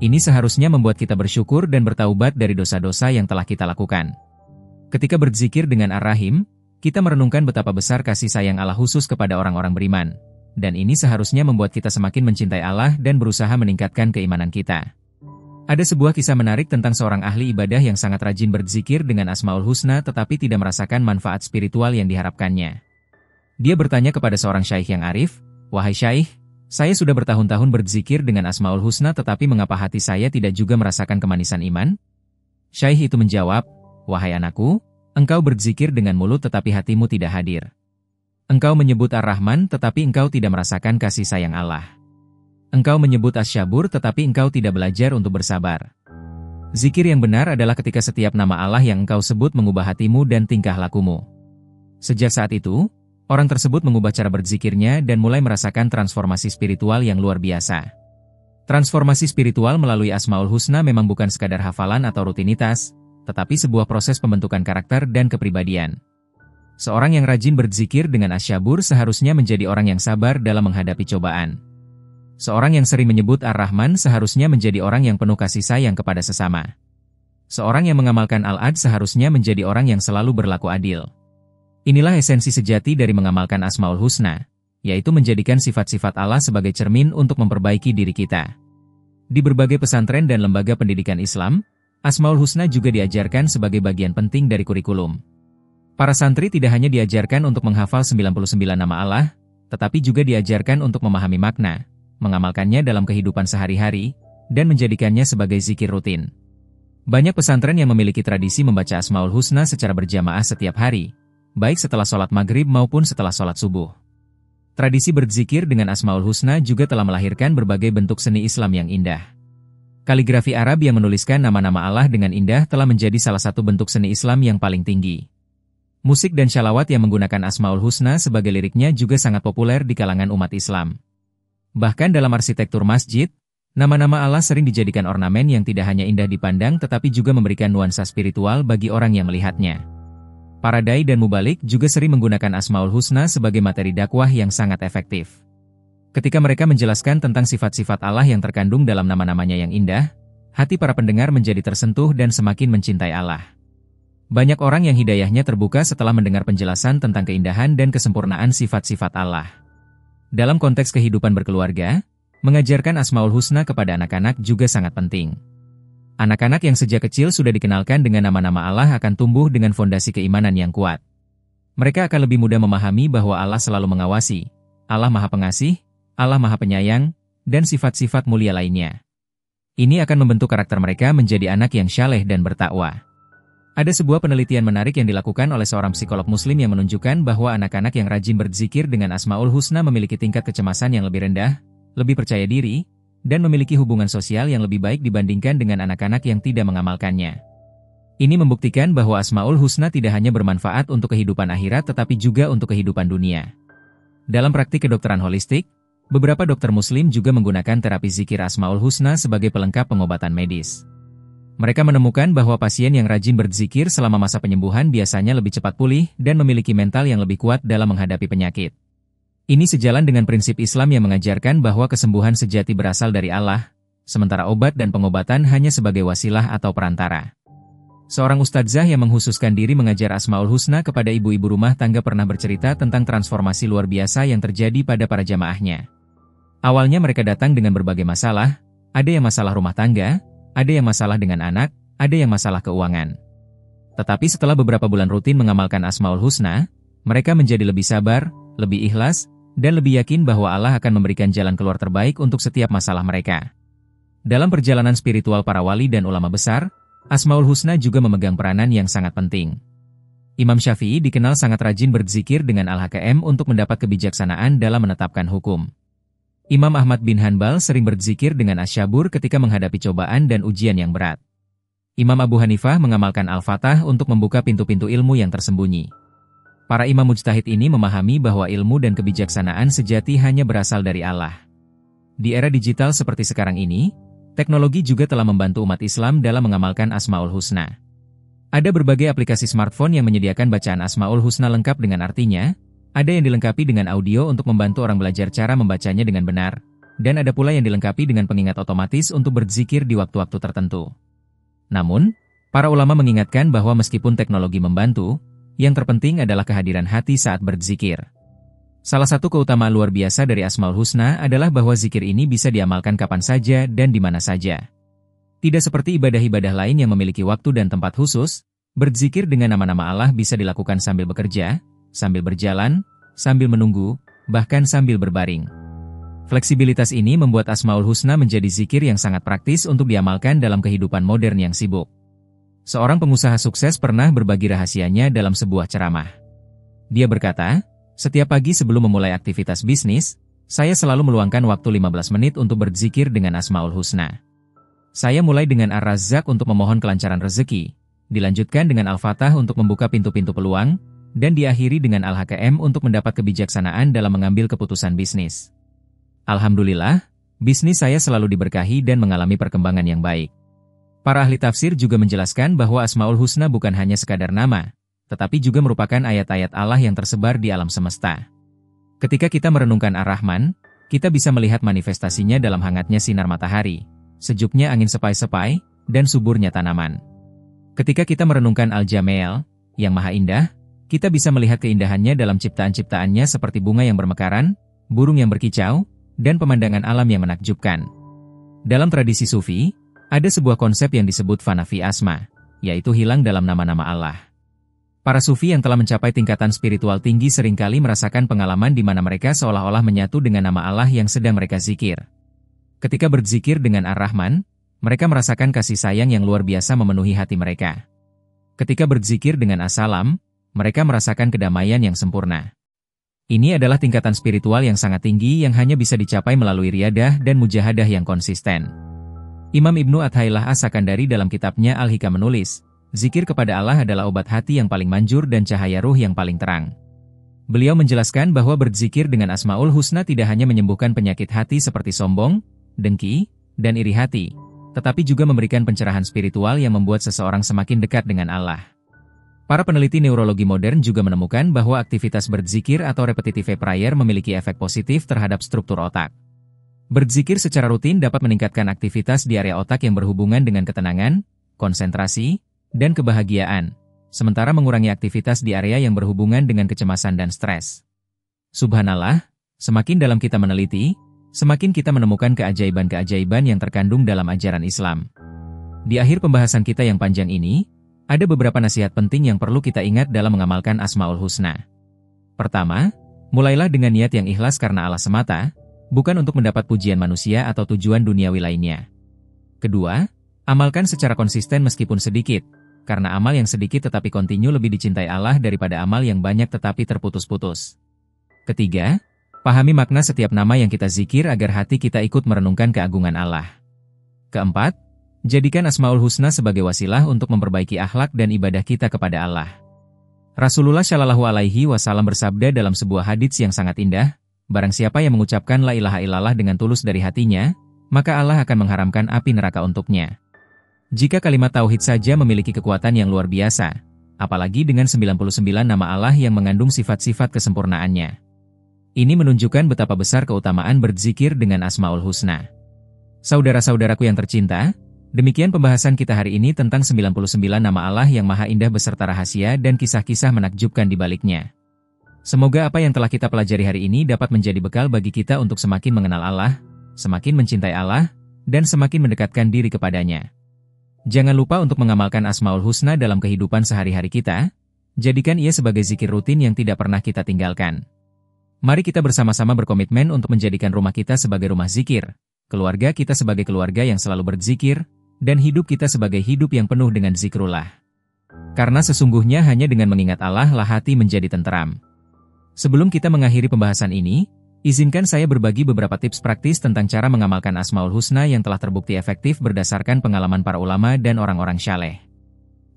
Ini seharusnya membuat kita bersyukur dan bertaubat dari dosa-dosa yang telah kita lakukan. Ketika berzikir dengan Ar-Rahim, kita merenungkan betapa besar kasih sayang Allah khusus kepada orang-orang beriman. Dan ini seharusnya membuat kita semakin mencintai Allah dan berusaha meningkatkan keimanan kita. Ada sebuah kisah menarik tentang seorang ahli ibadah yang sangat rajin berzikir dengan Asmaul Husna tetapi tidak merasakan manfaat spiritual yang diharapkannya. Dia bertanya kepada seorang syaikh yang arif, "Wahai syaikh, saya sudah bertahun-tahun berzikir dengan Asmaul Husna tetapi mengapa hati saya tidak juga merasakan kemanisan iman?" Syaikh itu menjawab, "Wahai anakku, engkau berzikir dengan mulut tetapi hatimu tidak hadir. Engkau menyebut Ar-Rahman tetapi engkau tidak merasakan kasih sayang Allah. Engkau menyebut Asy-Syabur tetapi engkau tidak belajar untuk bersabar. Zikir yang benar adalah ketika setiap nama Allah yang engkau sebut mengubah hatimu dan tingkah lakumu." Sejak saat itu, orang tersebut mengubah cara berzikirnya dan mulai merasakan transformasi spiritual yang luar biasa. Transformasi spiritual melalui Asmaul Husna memang bukan sekadar hafalan atau rutinitas, tetapi sebuah proses pembentukan karakter dan kepribadian. Seorang yang rajin berzikir dengan Asy-Syabur seharusnya menjadi orang yang sabar dalam menghadapi cobaan. Seorang yang sering menyebut Ar-Rahman seharusnya menjadi orang yang penuh kasih sayang kepada sesama. Seorang yang mengamalkan Al-Adl seharusnya menjadi orang yang selalu berlaku adil. Inilah esensi sejati dari mengamalkan Asmaul Husna, yaitu menjadikan sifat-sifat Allah sebagai cermin untuk memperbaiki diri kita. Di berbagai pesantren dan lembaga pendidikan Islam, Asmaul Husna juga diajarkan sebagai bagian penting dari kurikulum. Para santri tidak hanya diajarkan untuk menghafal 99 nama Allah, tetapi juga diajarkan untuk memahami makna, mengamalkannya dalam kehidupan sehari-hari, dan menjadikannya sebagai zikir rutin. Banyak pesantren yang memiliki tradisi membaca Asmaul Husna secara berjamaah setiap hari, baik setelah sholat maghrib maupun setelah sholat subuh. Tradisi berzikir dengan Asmaul Husna juga telah melahirkan berbagai bentuk seni Islam yang indah. Kaligrafi Arab yang menuliskan nama-nama Allah dengan indah telah menjadi salah satu bentuk seni Islam yang paling tinggi. Musik dan syalawat yang menggunakan Asmaul Husna sebagai liriknya juga sangat populer di kalangan umat Islam. Bahkan dalam arsitektur masjid, nama-nama Allah sering dijadikan ornamen yang tidak hanya indah dipandang tetapi juga memberikan nuansa spiritual bagi orang yang melihatnya. Para dai dan mubalik juga sering menggunakan Asmaul Husna sebagai materi dakwah yang sangat efektif. Ketika mereka menjelaskan tentang sifat-sifat Allah yang terkandung dalam nama-namanya yang indah, hati para pendengar menjadi tersentuh dan semakin mencintai Allah. Banyak orang yang hidayahnya terbuka setelah mendengar penjelasan tentang keindahan dan kesempurnaan sifat-sifat Allah. Dalam konteks kehidupan berkeluarga, mengajarkan Asmaul Husna kepada anak-anak juga sangat penting. Anak-anak yang sejak kecil sudah dikenalkan dengan nama-nama Allah akan tumbuh dengan fondasi keimanan yang kuat. Mereka akan lebih mudah memahami bahwa Allah selalu mengawasi, Allah Maha Pengasih, Allah Maha Penyayang, dan sifat-sifat mulia lainnya. Ini akan membentuk karakter mereka menjadi anak yang syaleh dan bertakwa. Ada sebuah penelitian menarik yang dilakukan oleh seorang psikolog muslim yang menunjukkan bahwa anak-anak yang rajin berzikir dengan Asmaul Husna memiliki tingkat kecemasan yang lebih rendah, lebih percaya diri, dan memiliki hubungan sosial yang lebih baik dibandingkan dengan anak-anak yang tidak mengamalkannya. Ini membuktikan bahwa Asmaul Husna tidak hanya bermanfaat untuk kehidupan akhirat tetapi juga untuk kehidupan dunia. Dalam praktik kedokteran holistik, Beberapa dokter muslim juga menggunakan terapi zikir Asmaul Husna sebagai pelengkap pengobatan medis. Mereka menemukan bahwa pasien yang rajin berzikir selama masa penyembuhan biasanya lebih cepat pulih dan memiliki mental yang lebih kuat dalam menghadapi penyakit. Ini sejalan dengan prinsip Islam yang mengajarkan bahwa kesembuhan sejati berasal dari Allah, sementara obat dan pengobatan hanya sebagai wasilah atau perantara. Seorang ustadzah yang menghususkan diri mengajar Asmaul Husna kepada ibu-ibu rumah tangga pernah bercerita tentang transformasi luar biasa yang terjadi pada para jamaahnya. Awalnya mereka datang dengan berbagai masalah, ada yang masalah rumah tangga, ada yang masalah dengan anak, ada yang masalah keuangan. Tetapi setelah beberapa bulan rutin mengamalkan Asmaul Husna, mereka menjadi lebih sabar, lebih ikhlas, dan lebih yakin bahwa Allah akan memberikan jalan keluar terbaik untuk setiap masalah mereka. Dalam perjalanan spiritual para wali dan ulama besar, Asmaul Husna juga memegang peranan yang sangat penting. Imam Syafi'i dikenal sangat rajin berzikir dengan Al-Hakam untuk mendapat kebijaksanaan dalam menetapkan hukum. Imam Ahmad bin Hanbal sering berzikir dengan Asyabur ketika menghadapi cobaan dan ujian yang berat. Imam Abu Hanifah mengamalkan Al-Fatah untuk membuka pintu-pintu ilmu yang tersembunyi. Para imam mujtahid ini memahami bahwa ilmu dan kebijaksanaan sejati hanya berasal dari Allah. Di era digital seperti sekarang ini, teknologi juga telah membantu umat Islam dalam mengamalkan Asmaul Husna. Ada berbagai aplikasi smartphone yang menyediakan bacaan Asmaul Husna lengkap dengan artinya, ada yang dilengkapi dengan audio untuk membantu orang belajar cara membacanya dengan benar, dan ada pula yang dilengkapi dengan pengingat otomatis untuk berzikir di waktu-waktu tertentu. Namun, para ulama mengingatkan bahwa meskipun teknologi membantu, yang terpenting adalah kehadiran hati saat berzikir. Salah satu keutamaan luar biasa dari Asmaul Husna adalah bahwa zikir ini bisa diamalkan kapan saja dan di mana saja. Tidak seperti ibadah-ibadah lain yang memiliki waktu dan tempat khusus, berzikir dengan nama-nama Allah bisa dilakukan sambil bekerja, sambil berjalan, sambil menunggu, bahkan sambil berbaring. Fleksibilitas ini membuat Asmaul Husna menjadi zikir yang sangat praktis untuk diamalkan dalam kehidupan modern yang sibuk. Seorang pengusaha sukses pernah berbagi rahasianya dalam sebuah ceramah. Dia berkata, "Setiap pagi sebelum memulai aktivitas bisnis, saya selalu meluangkan waktu 15 menit untuk berzikir dengan Asmaul Husna. Saya mulai dengan Ar-Razzaq untuk memohon kelancaran rezeki, dilanjutkan dengan Al-Fatah untuk membuka pintu-pintu peluang, dan diakhiri dengan Al-Hakam untuk mendapat kebijaksanaan dalam mengambil keputusan bisnis. Alhamdulillah, bisnis saya selalu diberkahi dan mengalami perkembangan yang baik." Para ahli tafsir juga menjelaskan bahwa Asmaul Husna bukan hanya sekadar nama, tetapi juga merupakan ayat-ayat Allah yang tersebar di alam semesta. Ketika kita merenungkan Ar-Rahman, kita bisa melihat manifestasinya dalam hangatnya sinar matahari, sejuknya angin sepai-sepai, dan suburnya tanaman. Ketika kita merenungkan Al-Jamil, yang maha indah, kita bisa melihat keindahannya dalam ciptaan-ciptaannya seperti bunga yang bermekaran, burung yang berkicau, dan pemandangan alam yang menakjubkan. Dalam tradisi Sufi, ada sebuah konsep yang disebut fana fi asma, yaitu hilang dalam nama-nama Allah. Para Sufi yang telah mencapai tingkatan spiritual tinggi seringkali merasakan pengalaman di mana mereka seolah-olah menyatu dengan nama Allah yang sedang mereka zikir. Ketika berzikir dengan Ar-Rahman, mereka merasakan kasih sayang yang luar biasa memenuhi hati mereka. Ketika berzikir dengan As-Salam, mereka merasakan kedamaian yang sempurna. Ini adalah tingkatan spiritual yang sangat tinggi yang hanya bisa dicapai melalui riyadah dan mujahadah yang konsisten. Imam Ibnu Athailah As-Sakandari dalam kitabnya Al-Hikam menulis, zikir kepada Allah adalah obat hati yang paling manjur dan cahaya ruh yang paling terang. Beliau menjelaskan bahwa berzikir dengan Asmaul Husna tidak hanya menyembuhkan penyakit hati seperti sombong, dengki, dan iri hati, tetapi juga memberikan pencerahan spiritual yang membuat seseorang semakin dekat dengan Allah. Para peneliti neurologi modern juga menemukan bahwa aktivitas berzikir atau repetitive prayer memiliki efek positif terhadap struktur otak. Berzikir secara rutin dapat meningkatkan aktivitas di area otak yang berhubungan dengan ketenangan, konsentrasi, dan kebahagiaan, sementara mengurangi aktivitas di area yang berhubungan dengan kecemasan dan stres. Subhanallah, semakin dalam kita meneliti, semakin kita menemukan keajaiban-keajaiban yang terkandung dalam ajaran Islam. Di akhir pembahasan kita yang panjang ini, ada beberapa nasihat penting yang perlu kita ingat dalam mengamalkan Asmaul Husna. Pertama, mulailah dengan niat yang ikhlas karena Allah semata, bukan untuk mendapat pujian manusia atau tujuan duniawi lainnya. Kedua, amalkan secara konsisten meskipun sedikit, karena amal yang sedikit tetapi kontinu lebih dicintai Allah daripada amal yang banyak tetapi terputus-putus. Ketiga, pahami makna setiap nama yang kita zikir agar hati kita ikut merenungkan keagungan Allah. Keempat, jadikan Asmaul Husna sebagai wasilah untuk memperbaiki akhlak dan ibadah kita kepada Allah. Rasulullah Shallallahu Alaihi Wasallam bersabda dalam sebuah hadits yang sangat indah, barang siapa yang mengucapkan la ilaha illallah dengan tulus dari hatinya, maka Allah akan mengharamkan api neraka untuknya. Jika kalimat tauhid saja memiliki kekuatan yang luar biasa, apalagi dengan 99 nama Allah yang mengandung sifat-sifat kesempurnaannya. Ini menunjukkan betapa besar keutamaan berzikir dengan Asmaul Husna. Saudara-saudaraku yang tercinta, demikian pembahasan kita hari ini tentang 99 nama Allah yang maha indah beserta rahasia dan kisah-kisah menakjubkan di baliknya. Semoga apa yang telah kita pelajari hari ini dapat menjadi bekal bagi kita untuk semakin mengenal Allah, semakin mencintai Allah, dan semakin mendekatkan diri kepadanya. Jangan lupa untuk mengamalkan Asmaul Husna dalam kehidupan sehari-hari kita, jadikan ia sebagai zikir rutin yang tidak pernah kita tinggalkan. Mari kita bersama-sama berkomitmen untuk menjadikan rumah kita sebagai rumah zikir, keluarga kita sebagai keluarga yang selalu berzikir, dan hidup kita sebagai hidup yang penuh dengan zikrullah. Karena sesungguhnya hanya dengan mengingat Allah lah hati menjadi tenteram. Sebelum kita mengakhiri pembahasan ini, izinkan saya berbagi beberapa tips praktis tentang cara mengamalkan Asmaul Husna yang telah terbukti efektif berdasarkan pengalaman para ulama dan orang-orang syaleh.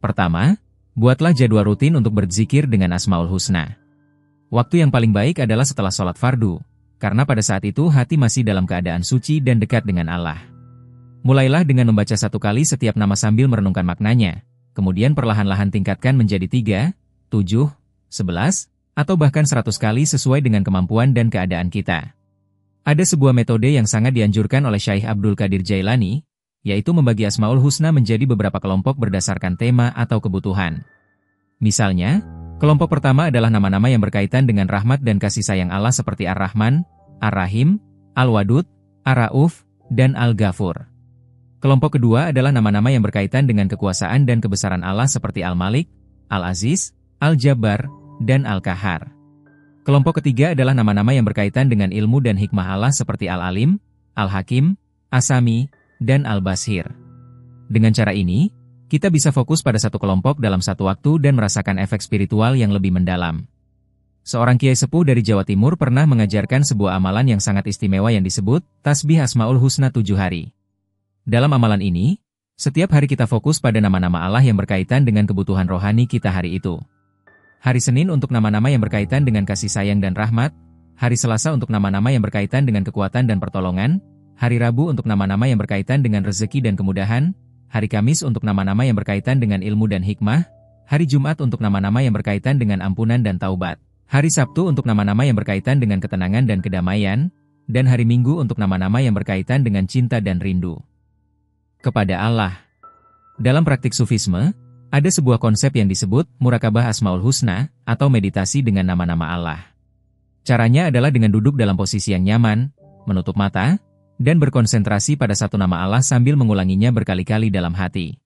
Pertama, buatlah jadwal rutin untuk berzikir dengan Asmaul Husna. Waktu yang paling baik adalah setelah sholat fardu, karena pada saat itu hati masih dalam keadaan suci dan dekat dengan Allah. Mulailah dengan membaca 1 kali setiap nama sambil merenungkan maknanya, kemudian perlahan-lahan tingkatkan menjadi 3, 7, 11, atau bahkan 100 kali sesuai dengan kemampuan dan keadaan kita. Ada sebuah metode yang sangat dianjurkan oleh Syekh Abdul Qadir Jailani, yaitu membagi Asmaul Husna menjadi beberapa kelompok berdasarkan tema atau kebutuhan. Misalnya, kelompok pertama adalah nama-nama yang berkaitan dengan rahmat dan kasih sayang Allah seperti Ar-Rahman, Ar-Rahim, Al-Wadud, Ar-Rauf, dan Al-Ghafur. Kelompok kedua adalah nama-nama yang berkaitan dengan kekuasaan dan kebesaran Allah seperti Al-Malik, Al-Aziz, Al-Jabbar, dan Al-Qahar. Kelompok ketiga adalah nama-nama yang berkaitan dengan ilmu dan hikmah Allah seperti Al-Alim, Al-Hakim, As-Sami, dan Al-Basir. Dengan cara ini, kita bisa fokus pada satu kelompok dalam satu waktu dan merasakan efek spiritual yang lebih mendalam. Seorang kiai sepuh dari Jawa Timur pernah mengajarkan sebuah amalan yang sangat istimewa yang disebut Tasbih Asmaul Husna 7 hari. Dalam amalan ini, setiap hari kita fokus pada nama-nama Allah yang berkaitan dengan kebutuhan rohani kita hari itu. Hari Senin untuk nama-nama yang berkaitan dengan kasih sayang dan rahmat, hari Selasa untuk nama-nama yang berkaitan dengan kekuatan dan pertolongan, hari Rabu untuk nama-nama yang berkaitan dengan rezeki dan kemudahan, hari Kamis untuk nama-nama yang berkaitan dengan ilmu dan hikmah, hari Jumat untuk nama-nama yang berkaitan dengan ampunan dan taubat, hari Sabtu untuk nama-nama yang berkaitan dengan ketenangan dan kedamaian, dan hari Minggu untuk nama-nama yang berkaitan dengan cinta dan rindu kepada Allah. Dalam praktik sufisme, ada sebuah konsep yang disebut murakabah Asmaul Husna atau meditasi dengan nama-nama Allah. Caranya adalah dengan duduk dalam posisi yang nyaman, menutup mata, dan berkonsentrasi pada satu nama Allah sambil mengulanginya berkali-kali dalam hati.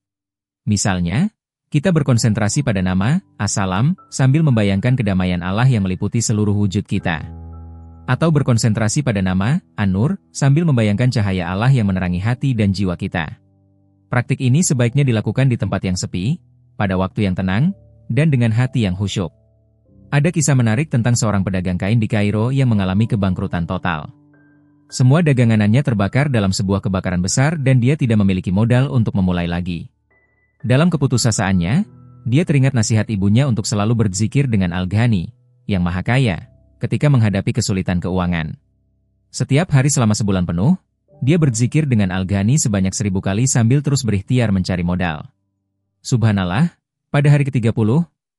Misalnya, kita berkonsentrasi pada nama As-Salam sambil membayangkan kedamaian Allah yang meliputi seluruh wujud kita. Atau berkonsentrasi pada nama An-Nur sambil membayangkan cahaya Allah yang menerangi hati dan jiwa kita. Praktik ini sebaiknya dilakukan di tempat yang sepi, pada waktu yang tenang, dan dengan hati yang khusyuk. Ada kisah menarik tentang seorang pedagang kain di Kairo yang mengalami kebangkrutan total. Semua dagangannya terbakar dalam sebuah kebakaran besar dan dia tidak memiliki modal untuk memulai lagi. Dalam keputusasaan dia teringat nasihat ibunya untuk selalu berzikir dengan Al-Ghani, yang maha kaya, ketika menghadapi kesulitan keuangan. Setiap hari selama sebulan penuh, dia berzikir dengan Al-Ghani sebanyak 1000 kali sambil terus berikhtiar mencari modal. Subhanallah, pada hari ke-30,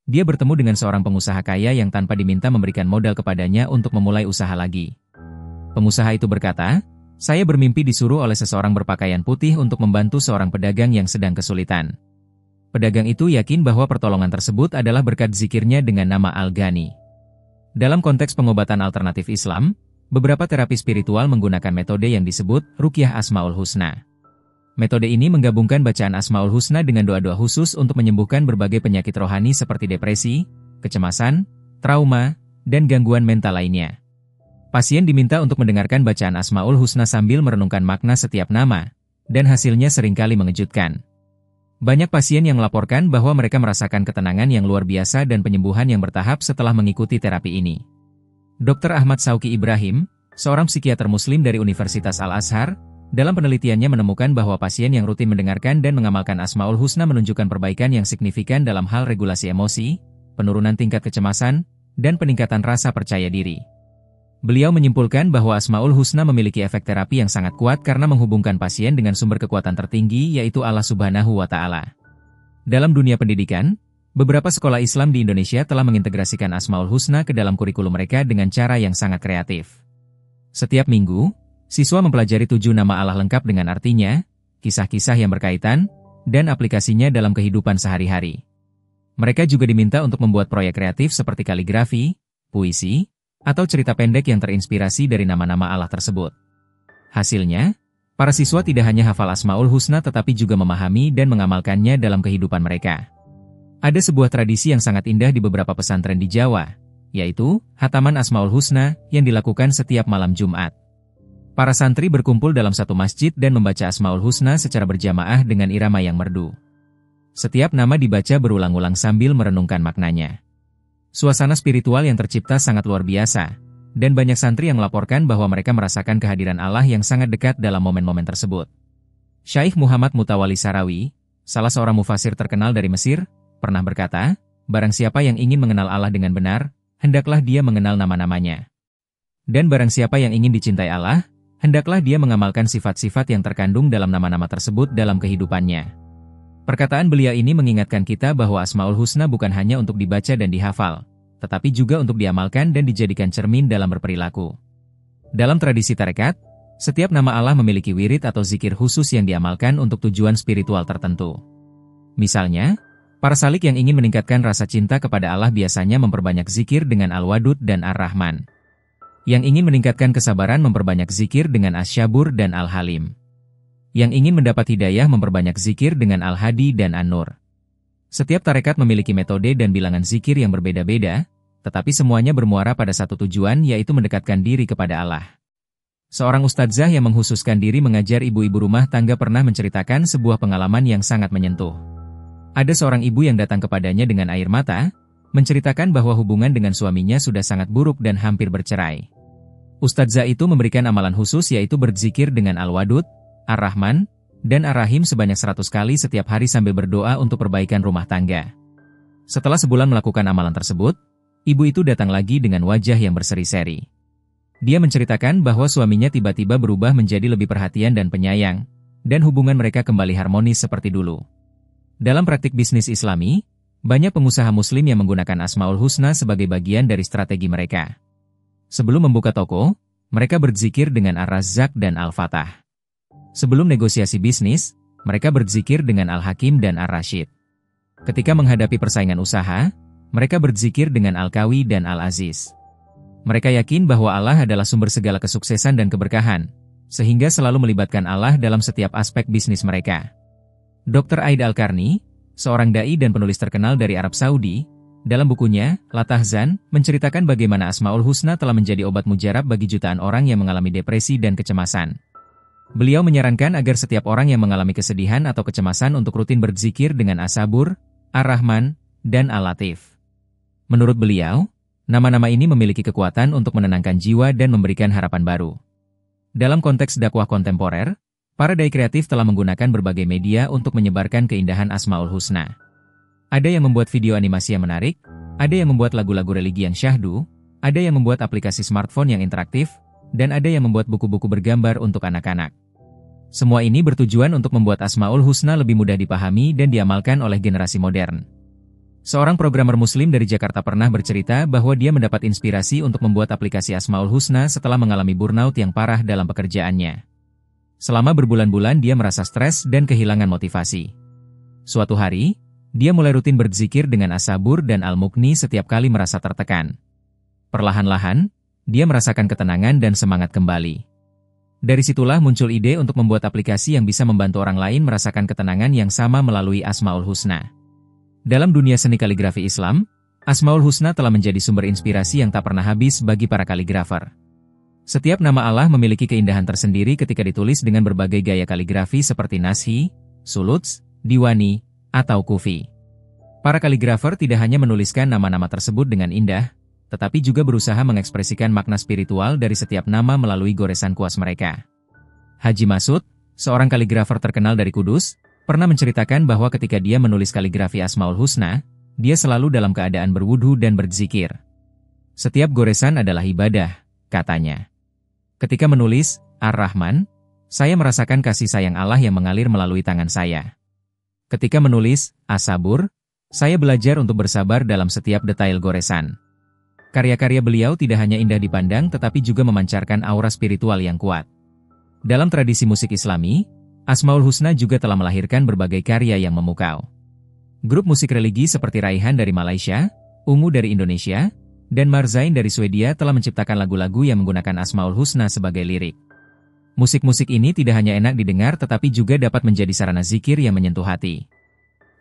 dia bertemu dengan seorang pengusaha kaya yang tanpa diminta memberikan modal kepadanya untuk memulai usaha lagi. Pengusaha itu berkata, "Saya bermimpi disuruh oleh seseorang berpakaian putih untuk membantu seorang pedagang yang sedang kesulitan." Pedagang itu yakin bahwa pertolongan tersebut adalah berkat zikirnya dengan nama Al-Ghani. Dalam konteks pengobatan alternatif Islam, beberapa terapi spiritual menggunakan metode yang disebut Ruqyah Asmaul Husna. Metode ini menggabungkan bacaan Asmaul Husna dengan doa-doa khusus untuk menyembuhkan berbagai penyakit rohani seperti depresi, kecemasan, trauma, dan gangguan mental lainnya. Pasien diminta untuk mendengarkan bacaan Asmaul Husna sambil merenungkan makna setiap nama, dan hasilnya seringkali mengejutkan. Banyak pasien yang melaporkan bahwa mereka merasakan ketenangan yang luar biasa dan penyembuhan yang bertahap setelah mengikuti terapi ini. Dr. Ahmad Shauki Ibrahim, seorang psikiater muslim dari Universitas Al-Azhar, dalam penelitiannya menemukan bahwa pasien yang rutin mendengarkan dan mengamalkan Asmaul Husna menunjukkan perbaikan yang signifikan dalam hal regulasi emosi, penurunan tingkat kecemasan, dan peningkatan rasa percaya diri. Beliau menyimpulkan bahwa Asmaul Husna memiliki efek terapi yang sangat kuat karena menghubungkan pasien dengan sumber kekuatan tertinggi yaitu Allah Subhanahu wa Ta'ala. Dalam dunia pendidikan, beberapa sekolah Islam di Indonesia telah mengintegrasikan Asmaul Husna ke dalam kurikulum mereka dengan cara yang sangat kreatif. Setiap minggu, siswa mempelajari 7 nama Allah lengkap dengan artinya, kisah-kisah yang berkaitan, dan aplikasinya dalam kehidupan sehari-hari. Mereka juga diminta untuk membuat proyek kreatif seperti kaligrafi, puisi, atau cerita pendek yang terinspirasi dari nama-nama Allah tersebut. Hasilnya, para siswa tidak hanya hafal Asmaul Husna tetapi juga memahami dan mengamalkannya dalam kehidupan mereka. Ada sebuah tradisi yang sangat indah di beberapa pesantren di Jawa, yaitu hataman Asmaul Husna yang dilakukan setiap malam Jumat. Para santri berkumpul dalam satu masjid dan membaca Asmaul Husna secara berjamaah dengan irama yang merdu. Setiap nama dibaca berulang-ulang sambil merenungkan maknanya. Suasana spiritual yang tercipta sangat luar biasa, dan banyak santri yang melaporkan bahwa mereka merasakan kehadiran Allah yang sangat dekat dalam momen-momen tersebut. Syaikh Muhammad Mutawalli Sarawi, salah seorang mufasir terkenal dari Mesir, pernah berkata, barang siapa yang ingin mengenal Allah dengan benar, hendaklah dia mengenal nama-namanya. Dan barang siapa yang ingin dicintai Allah, hendaklah dia mengamalkan sifat-sifat yang terkandung dalam nama-nama tersebut dalam kehidupannya. Perkataan beliau ini mengingatkan kita bahwa Asmaul Husna bukan hanya untuk dibaca dan dihafal, tetapi juga untuk diamalkan dan dijadikan cermin dalam berperilaku. Dalam tradisi tarekat, setiap nama Allah memiliki wirid atau zikir khusus yang diamalkan untuk tujuan spiritual tertentu. Misalnya, para salik yang ingin meningkatkan rasa cinta kepada Allah biasanya memperbanyak zikir dengan Al-Wadud dan Ar-Rahman. Yang ingin meningkatkan kesabaran memperbanyak zikir dengan Asy-Syabur dan Al-Halim. Yang ingin mendapat hidayah memperbanyak zikir dengan Al-Hadi dan An-Nur. Setiap tarekat memiliki metode dan bilangan zikir yang berbeda-beda, tetapi semuanya bermuara pada satu tujuan yaitu mendekatkan diri kepada Allah. Seorang ustadzah yang menghususkan diri mengajar ibu-ibu rumah tangga pernah menceritakan sebuah pengalaman yang sangat menyentuh. Ada seorang ibu yang datang kepadanya dengan air mata, menceritakan bahwa hubungan dengan suaminya sudah sangat buruk dan hampir bercerai. Ustadzah itu memberikan amalan khusus yaitu berzikir dengan Al-Wadud, Ar-Rahman, dan Ar-Rahim sebanyak 100 kali setiap hari sambil berdoa untuk perbaikan rumah tangga. Setelah sebulan melakukan amalan tersebut, ibu itu datang lagi dengan wajah yang berseri-seri. Dia menceritakan bahwa suaminya tiba-tiba berubah menjadi lebih perhatian dan penyayang, dan hubungan mereka kembali harmonis seperti dulu. Dalam praktik bisnis Islami, banyak pengusaha muslim yang menggunakan Asmaul Husna sebagai bagian dari strategi mereka. Sebelum membuka toko, mereka berzikir dengan Ar-Razzaq dan Al-Fatah. Sebelum negosiasi bisnis, mereka berzikir dengan Al-Hakim dan Ar-Rasyid. Ketika menghadapi persaingan usaha, mereka berzikir dengan Al-Qawi dan Al-Aziz. Mereka yakin bahwa Allah adalah sumber segala kesuksesan dan keberkahan, sehingga selalu melibatkan Allah dalam setiap aspek bisnis mereka. Dr. Aid Al-Qarni, seorang dai dan penulis terkenal dari Arab Saudi, dalam bukunya, La Tahzan, menceritakan bagaimana Asmaul Husna telah menjadi obat mujarab bagi jutaan orang yang mengalami depresi dan kecemasan. Beliau menyarankan agar setiap orang yang mengalami kesedihan atau kecemasan untuk rutin berzikir dengan As-Sabur, Ar-Rahman, dan Al-Latif. Menurut beliau, nama-nama ini memiliki kekuatan untuk menenangkan jiwa dan memberikan harapan baru. Dalam konteks dakwah kontemporer, para dai kreatif telah menggunakan berbagai media untuk menyebarkan keindahan Asmaul Husna. Ada yang membuat video animasi yang menarik, ada yang membuat lagu-lagu religi yang syahdu, ada yang membuat aplikasi smartphone yang interaktif, dan ada yang membuat buku-buku bergambar untuk anak-anak. Semua ini bertujuan untuk membuat Asmaul Husna lebih mudah dipahami dan diamalkan oleh generasi modern. Seorang programmer muslim dari Jakarta pernah bercerita bahwa dia mendapat inspirasi untuk membuat aplikasi Asmaul Husna setelah mengalami burnout yang parah dalam pekerjaannya. Selama berbulan-bulan dia merasa stres dan kehilangan motivasi. Suatu hari, dia mulai rutin berzikir dengan As-Sabur dan Al-Muqni setiap kali merasa tertekan. Perlahan-lahan, dia merasakan ketenangan dan semangat kembali. Dari situlah muncul ide untuk membuat aplikasi yang bisa membantu orang lain merasakan ketenangan yang sama melalui Asmaul Husna. Dalam dunia seni kaligrafi Islam, Asmaul Husna telah menjadi sumber inspirasi yang tak pernah habis bagi para kaligrafer. Setiap nama Allah memiliki keindahan tersendiri ketika ditulis dengan berbagai gaya kaligrafi seperti Nashi, Suluts, Diwani, atau Kufi. Para kaligrafer tidak hanya menuliskan nama-nama tersebut dengan indah, tetapi juga berusaha mengekspresikan makna spiritual dari setiap nama melalui goresan kuas mereka. Haji Masud, seorang kaligrafer terkenal dari Kudus, pernah menceritakan bahwa ketika dia menulis kaligrafi Asmaul Husna, dia selalu dalam keadaan berwudhu dan berzikir. Setiap goresan adalah ibadah, katanya. Ketika menulis Ar-Rahman, saya merasakan kasih sayang Allah yang mengalir melalui tangan saya. Ketika menulis As-Sabur, saya belajar untuk bersabar dalam setiap detail goresan. Karya-karya beliau tidak hanya indah dipandang tetapi juga memancarkan aura spiritual yang kuat. Dalam tradisi musik Islami, Asmaul Husna juga telah melahirkan berbagai karya yang memukau. Grup musik religi seperti Raihan dari Malaysia, Ungu dari Indonesia, dan Marzain dari Swedia telah menciptakan lagu-lagu yang menggunakan Asmaul Husna sebagai lirik. Musik-musik ini tidak hanya enak didengar tetapi juga dapat menjadi sarana zikir yang menyentuh hati.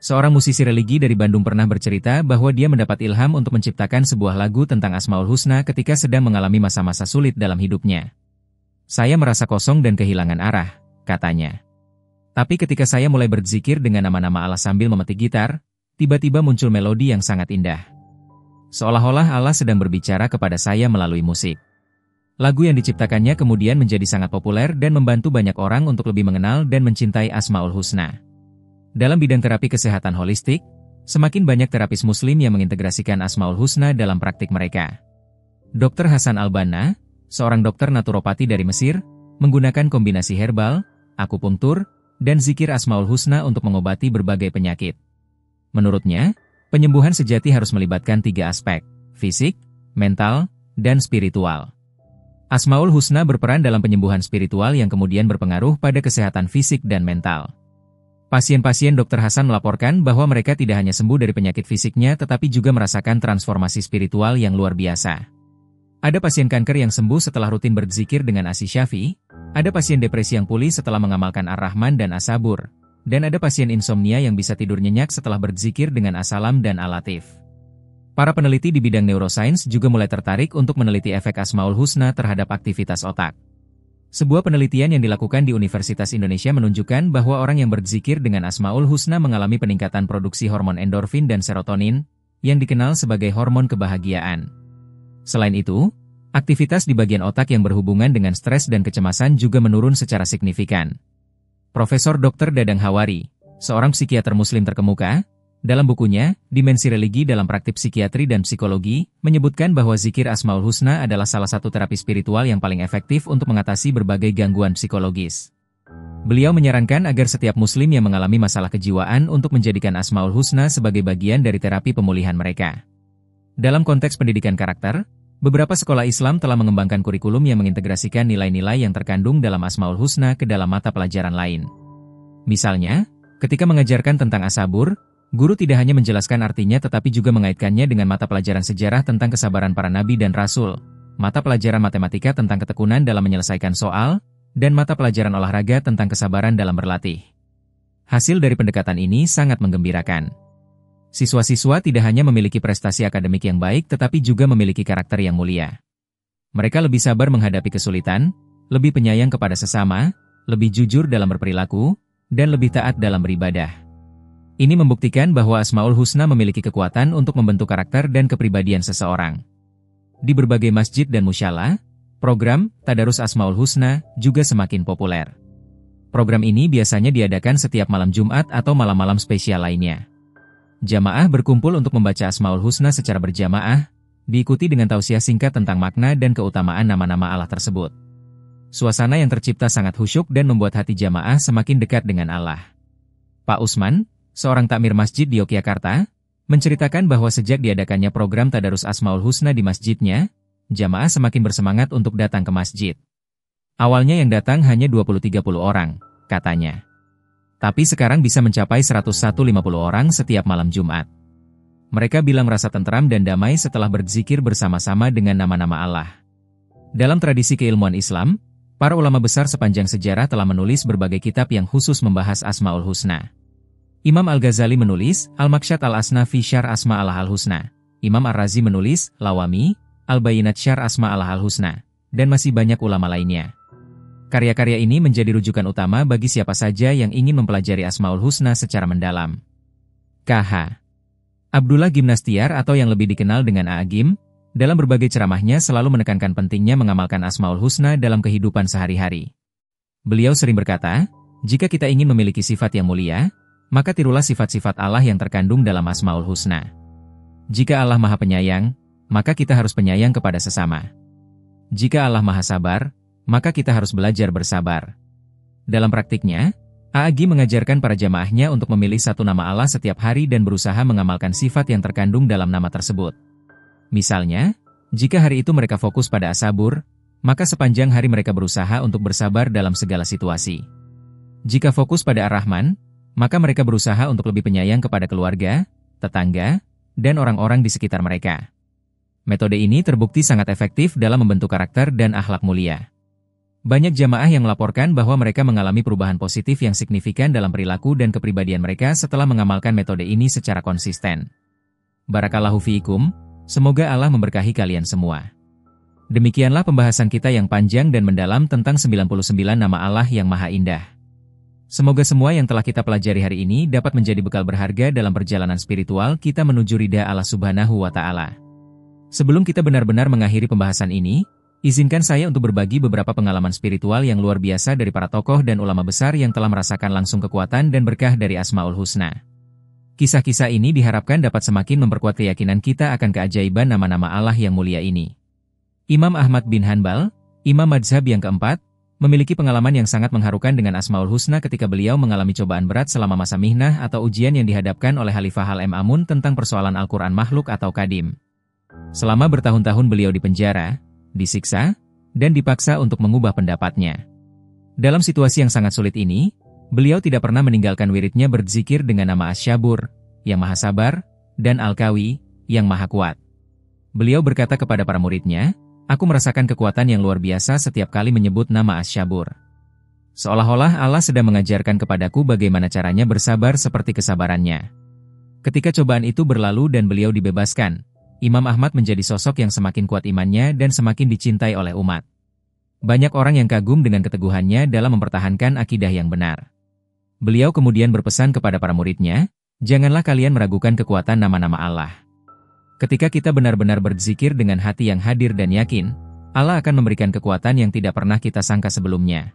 Seorang musisi religi dari Bandung pernah bercerita bahwa dia mendapat ilham untuk menciptakan sebuah lagu tentang Asmaul Husna ketika sedang mengalami masa-masa sulit dalam hidupnya. Saya merasa kosong dan kehilangan arah, katanya. Tapi ketika saya mulai berzikir dengan nama-nama Allah sambil memetik gitar, tiba-tiba muncul melodi yang sangat indah. Seolah-olah Allah sedang berbicara kepada saya melalui musik. Lagu yang diciptakannya kemudian menjadi sangat populer dan membantu banyak orang untuk lebih mengenal dan mencintai Asmaul Husna. Dalam bidang terapi kesehatan holistik, semakin banyak terapis muslim yang mengintegrasikan Asmaul Husna dalam praktik mereka. Dr. Hasan Al-Banna, seorang dokter naturopati dari Mesir, menggunakan kombinasi herbal, akupunktur, dan zikir Asmaul Husna untuk mengobati berbagai penyakit. Menurutnya, penyembuhan sejati harus melibatkan 3 aspek, fisik, mental, dan spiritual. Asmaul Husna berperan dalam penyembuhan spiritual yang kemudian berpengaruh pada kesehatan fisik dan mental. Pasien-pasien Dr. Hasan melaporkan bahwa mereka tidak hanya sembuh dari penyakit fisiknya tetapi juga merasakan transformasi spiritual yang luar biasa. Ada pasien kanker yang sembuh setelah rutin berzikir dengan As-Syafi, ada pasien depresi yang pulih setelah mengamalkan Ar-Rahman dan As-Sabur, dan ada pasien insomnia yang bisa tidur nyenyak setelah berzikir dengan As-Salam dan Al-Latif. Para peneliti di bidang neuroscience juga mulai tertarik untuk meneliti efek Asmaul Husna terhadap aktivitas otak. Sebuah penelitian yang dilakukan di Universitas Indonesia menunjukkan bahwa orang yang berzikir dengan Asmaul Husna mengalami peningkatan produksi hormon endorfin dan serotonin, yang dikenal sebagai hormon kebahagiaan. Selain itu, aktivitas di bagian otak yang berhubungan dengan stres dan kecemasan juga menurun secara signifikan. Profesor Dr. Dadang Hawari, seorang psikiater muslim terkemuka, dalam bukunya, Dimensi Religi dalam Praktik Psikiatri dan Psikologi, menyebutkan bahwa zikir Asmaul Husna adalah salah satu terapi spiritual yang paling efektif untuk mengatasi berbagai gangguan psikologis. Beliau menyarankan agar setiap muslim yang mengalami masalah kejiwaan untuk menjadikan Asmaul Husna sebagai bagian dari terapi pemulihan mereka. Dalam konteks pendidikan karakter, beberapa sekolah Islam telah mengembangkan kurikulum yang mengintegrasikan nilai-nilai yang terkandung dalam Asmaul Husna ke dalam mata pelajaran lain. Misalnya, ketika mengajarkan tentang As-Sabur, guru tidak hanya menjelaskan artinya tetapi juga mengaitkannya dengan mata pelajaran sejarah tentang kesabaran para nabi dan rasul, mata pelajaran matematika tentang ketekunan dalam menyelesaikan soal, dan mata pelajaran olahraga tentang kesabaran dalam berlatih. Hasil dari pendekatan ini sangat menggembirakan. Siswa-siswa tidak hanya memiliki prestasi akademik yang baik tetapi juga memiliki karakter yang mulia. Mereka lebih sabar menghadapi kesulitan, lebih penyayang kepada sesama, lebih jujur dalam berperilaku, dan lebih taat dalam beribadah. Ini membuktikan bahwa Asmaul Husna memiliki kekuatan untuk membentuk karakter dan kepribadian seseorang. Di berbagai masjid dan musyalah, program Tadarus Asmaul Husna juga semakin populer. Program ini biasanya diadakan setiap malam Jumat atau malam-malam spesial lainnya. Jamaah berkumpul untuk membaca Asmaul Husna secara berjamaah, diikuti dengan tausiah singkat tentang makna dan keutamaan nama-nama Allah tersebut. Suasana yang tercipta sangat khusyuk dan membuat hati jamaah semakin dekat dengan Allah. Pak Usman, seorang takmir masjid di Yogyakarta, menceritakan bahwa sejak diadakannya program Tadarus Asmaul Husna di masjidnya, jamaah semakin bersemangat untuk datang ke masjid. Awalnya yang datang hanya 20-30 orang, katanya. Tapi sekarang bisa mencapai 100-150 orang setiap malam Jumat. Mereka bilang merasa tentram dan damai setelah berzikir bersama-sama dengan nama-nama Allah. Dalam tradisi keilmuan Islam, para ulama besar sepanjang sejarah telah menulis berbagai kitab yang khusus membahas Asmaul Husna. Imam Al-Ghazali menulis Al-Maqsyad Al-Asna fi Syarh Asma Allah Al-Husna. Imam Ar-Razi menulis Lawami, Al-Bayinat Syarh Asma Allah Al-Husna, dan masih banyak ulama lainnya. Karya-karya ini menjadi rujukan utama bagi siapa saja yang ingin mempelajari Asmaul Husna secara mendalam. KH. Abdullah Gimnastiar atau yang lebih dikenal dengan A'agim, dalam berbagai ceramahnya selalu menekankan pentingnya mengamalkan Asmaul Husna dalam kehidupan sehari-hari. Beliau sering berkata, jika kita ingin memiliki sifat yang mulia, maka tirulah sifat-sifat Allah yang terkandung dalam Asmaul Husna. Jika Allah Maha Penyayang, maka kita harus penyayang kepada sesama. Jika Allah Maha Sabar, maka kita harus belajar bersabar. Dalam praktiknya, AAG mengajarkan para jamaahnya untuk memilih satu nama Allah setiap hari dan berusaha mengamalkan sifat yang terkandung dalam nama tersebut. Misalnya, jika hari itu mereka fokus pada as-sabur, maka sepanjang hari mereka berusaha untuk bersabar dalam segala situasi. Jika fokus pada ar-Rahman, maka mereka berusaha untuk lebih penyayang kepada keluarga, tetangga, dan orang-orang di sekitar mereka. Metode ini terbukti sangat efektif dalam membentuk karakter dan akhlak mulia. Banyak jamaah yang melaporkan bahwa mereka mengalami perubahan positif yang signifikan dalam perilaku dan kepribadian mereka setelah mengamalkan metode ini secara konsisten. Barakallahu fiikum, semoga Allah memberkahi kalian semua. Demikianlah pembahasan kita yang panjang dan mendalam tentang 99 nama Allah yang Maha Indah. Semoga semua yang telah kita pelajari hari ini dapat menjadi bekal berharga dalam perjalanan spiritual kita menuju ridha Allah Subhanahu wa Ta'ala. Sebelum kita benar-benar mengakhiri pembahasan ini, izinkan saya untuk berbagi beberapa pengalaman spiritual yang luar biasa dari para tokoh dan ulama besar yang telah merasakan langsung kekuatan dan berkah dari Asmaul Husna. Kisah-kisah ini diharapkan dapat semakin memperkuat keyakinan kita akan keajaiban nama-nama Allah yang mulia ini. Imam Ahmad bin Hanbal, imam mazhab yang keempat, memiliki pengalaman yang sangat mengharukan dengan Asmaul Husna ketika beliau mengalami cobaan berat selama masa mihnah atau ujian yang dihadapkan oleh Khalifah Al-Ma'mun tentang persoalan Al-Quran makhluk atau kadim. Selama bertahun-tahun beliau dipenjara, disiksa, dan dipaksa untuk mengubah pendapatnya. Dalam situasi yang sangat sulit ini, beliau tidak pernah meninggalkan wiridnya berzikir dengan nama Asy-Syabur, yang Maha Sabar, dan Al-Qawi, yang Maha Kuat. Beliau berkata kepada para muridnya, "Aku merasakan kekuatan yang luar biasa setiap kali menyebut nama Asy-Syabur. Seolah-olah Allah sedang mengajarkan kepadaku bagaimana caranya bersabar seperti kesabarannya." Ketika cobaan itu berlalu dan beliau dibebaskan, Imam Ahmad menjadi sosok yang semakin kuat imannya dan semakin dicintai oleh umat. Banyak orang yang kagum dengan keteguhannya dalam mempertahankan akidah yang benar. Beliau kemudian berpesan kepada para muridnya, "Janganlah kalian meragukan kekuatan nama-nama Allah. Ketika kita benar-benar berzikir dengan hati yang hadir dan yakin, Allah akan memberikan kekuatan yang tidak pernah kita sangka sebelumnya."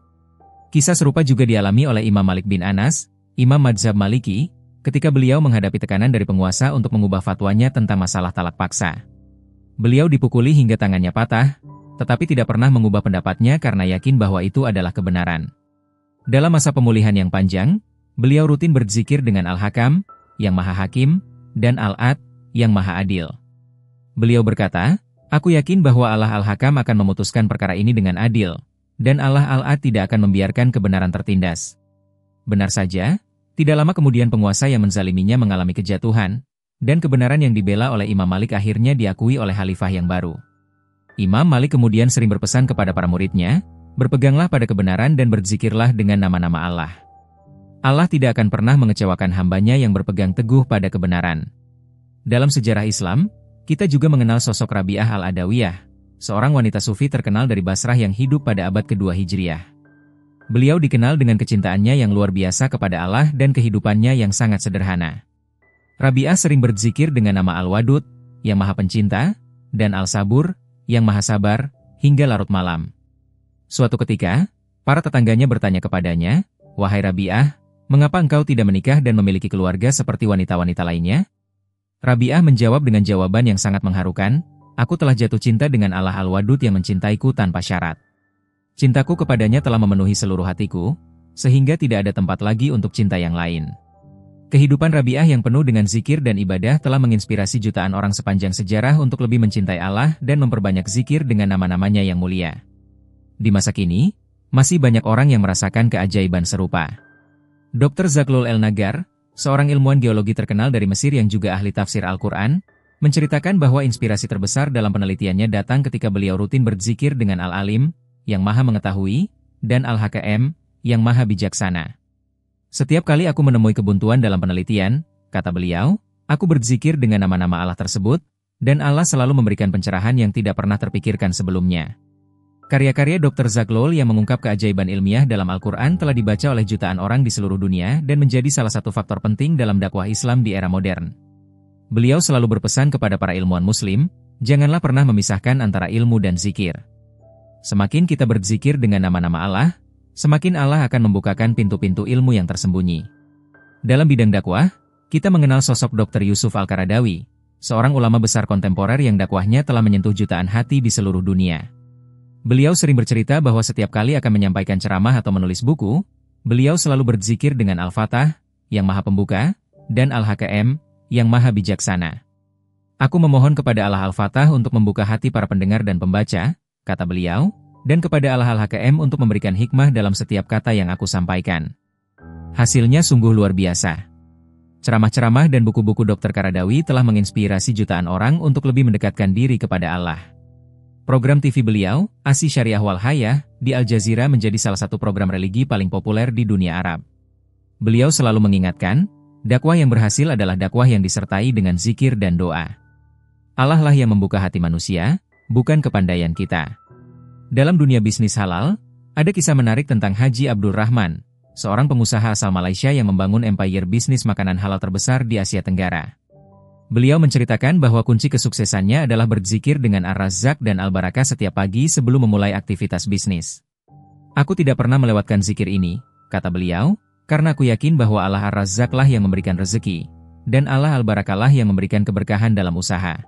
Kisah serupa juga dialami oleh Imam Malik bin Anas, imam mazhab Maliki, ketika beliau menghadapi tekanan dari penguasa untuk mengubah fatwanya tentang masalah talak paksa. Beliau dipukuli hingga tangannya patah, tetapi tidak pernah mengubah pendapatnya karena yakin bahwa itu adalah kebenaran. Dalam masa pemulihan yang panjang, beliau rutin berzikir dengan Al-Hakam, yang Maha Hakim, dan Al-Ad, yang Maha Adil. Beliau berkata, "Aku yakin bahwa Allah Al-Hakam akan memutuskan perkara ini dengan adil, dan Allah Al-Ad tidak akan membiarkan kebenaran tertindas." Benar saja, tidak lama kemudian penguasa yang menzaliminya mengalami kejatuhan, dan kebenaran yang dibela oleh Imam Malik akhirnya diakui oleh khalifah yang baru. Imam Malik kemudian sering berpesan kepada para muridnya, "Berpeganglah pada kebenaran dan berzikirlah dengan nama-nama Allah. Allah tidak akan pernah mengecewakan hambanya yang berpegang teguh pada kebenaran." Dalam sejarah Islam, kita juga mengenal sosok Rabi'ah Al-Adawiyah, seorang wanita sufi terkenal dari Basrah yang hidup pada abad kedua Hijriah. Beliau dikenal dengan kecintaannya yang luar biasa kepada Allah dan kehidupannya yang sangat sederhana. Rabi'ah sering berzikir dengan nama Al-Wadud, yang Maha Pencinta, dan Al-Sabur, yang Maha Sabar, hingga larut malam. Suatu ketika, para tetangganya bertanya kepadanya, "Wahai Rabi'ah, mengapa engkau tidak menikah dan memiliki keluarga seperti wanita-wanita lainnya?" Rabi'ah menjawab dengan jawaban yang sangat mengharukan, "Aku telah jatuh cinta dengan Allah Al-Wadud yang mencintaiku tanpa syarat. Cintaku kepadanya telah memenuhi seluruh hatiku, sehingga tidak ada tempat lagi untuk cinta yang lain." Kehidupan Rabi'ah yang penuh dengan zikir dan ibadah telah menginspirasi jutaan orang sepanjang sejarah untuk lebih mencintai Allah dan memperbanyak zikir dengan nama-namanya yang mulia. Di masa kini, masih banyak orang yang merasakan keajaiban serupa. Dr. Zaglul El-Nagar, seorang ilmuwan geologi terkenal dari Mesir yang juga ahli tafsir Al-Quran, menceritakan bahwa inspirasi terbesar dalam penelitiannya datang ketika beliau rutin berzikir dengan Al-Alim, yang Maha Mengetahui, dan Al-Hakam, yang Maha Bijaksana. "Setiap kali aku menemui kebuntuan dalam penelitian," kata beliau, "aku berzikir dengan nama-nama Allah tersebut, dan Allah selalu memberikan pencerahan yang tidak pernah terpikirkan sebelumnya." Karya-karya Dr. Zaglul yang mengungkap keajaiban ilmiah dalam Al-Quran telah dibaca oleh jutaan orang di seluruh dunia dan menjadi salah satu faktor penting dalam dakwah Islam di era modern. Beliau selalu berpesan kepada para ilmuwan muslim, janganlah pernah memisahkan antara ilmu dan zikir. Semakin kita berzikir dengan nama-nama Allah, semakin Allah akan membukakan pintu-pintu ilmu yang tersembunyi. Dalam bidang dakwah, kita mengenal sosok Dr. Yusuf Al-Qaradawi, seorang ulama besar kontemporer yang dakwahnya telah menyentuh jutaan hati di seluruh dunia. Beliau sering bercerita bahwa setiap kali akan menyampaikan ceramah atau menulis buku, beliau selalu berzikir dengan Al-Fatah, yang Maha Pembuka, dan Al-HKM, yang Maha Bijaksana. Aku memohon kepada Allah Al-Fatah untuk membuka hati para pendengar dan pembaca, kata beliau, dan kepada Allah Al-HKM untuk memberikan hikmah dalam setiap kata yang aku sampaikan. Hasilnya sungguh luar biasa. Ceramah-ceramah dan buku-buku Dr. Qaradawi telah menginspirasi jutaan orang untuk lebih mendekatkan diri kepada Allah. Program TV beliau, Asi Syariah Wal Hayah, di Al Jazeera menjadi salah satu program religi paling populer di dunia Arab. Beliau selalu mengingatkan, dakwah yang berhasil adalah dakwah yang disertai dengan zikir dan doa. Allah lah yang membuka hati manusia, bukan kepandaian kita. Dalam dunia bisnis halal, ada kisah menarik tentang Haji Abdul Rahman, seorang pengusaha asal Malaysia yang membangun empire bisnis makanan halal terbesar di Asia Tenggara. Beliau menceritakan bahwa kunci kesuksesannya adalah berzikir dengan Ar-Razzaq dan Al-Barakah setiap pagi sebelum memulai aktivitas bisnis. Aku tidak pernah melewatkan zikir ini, kata beliau, karena aku yakin bahwa Allah Ar-Razzaq lah yang memberikan rezeki, dan Allah Al-Barakah lah yang memberikan keberkahan dalam usaha.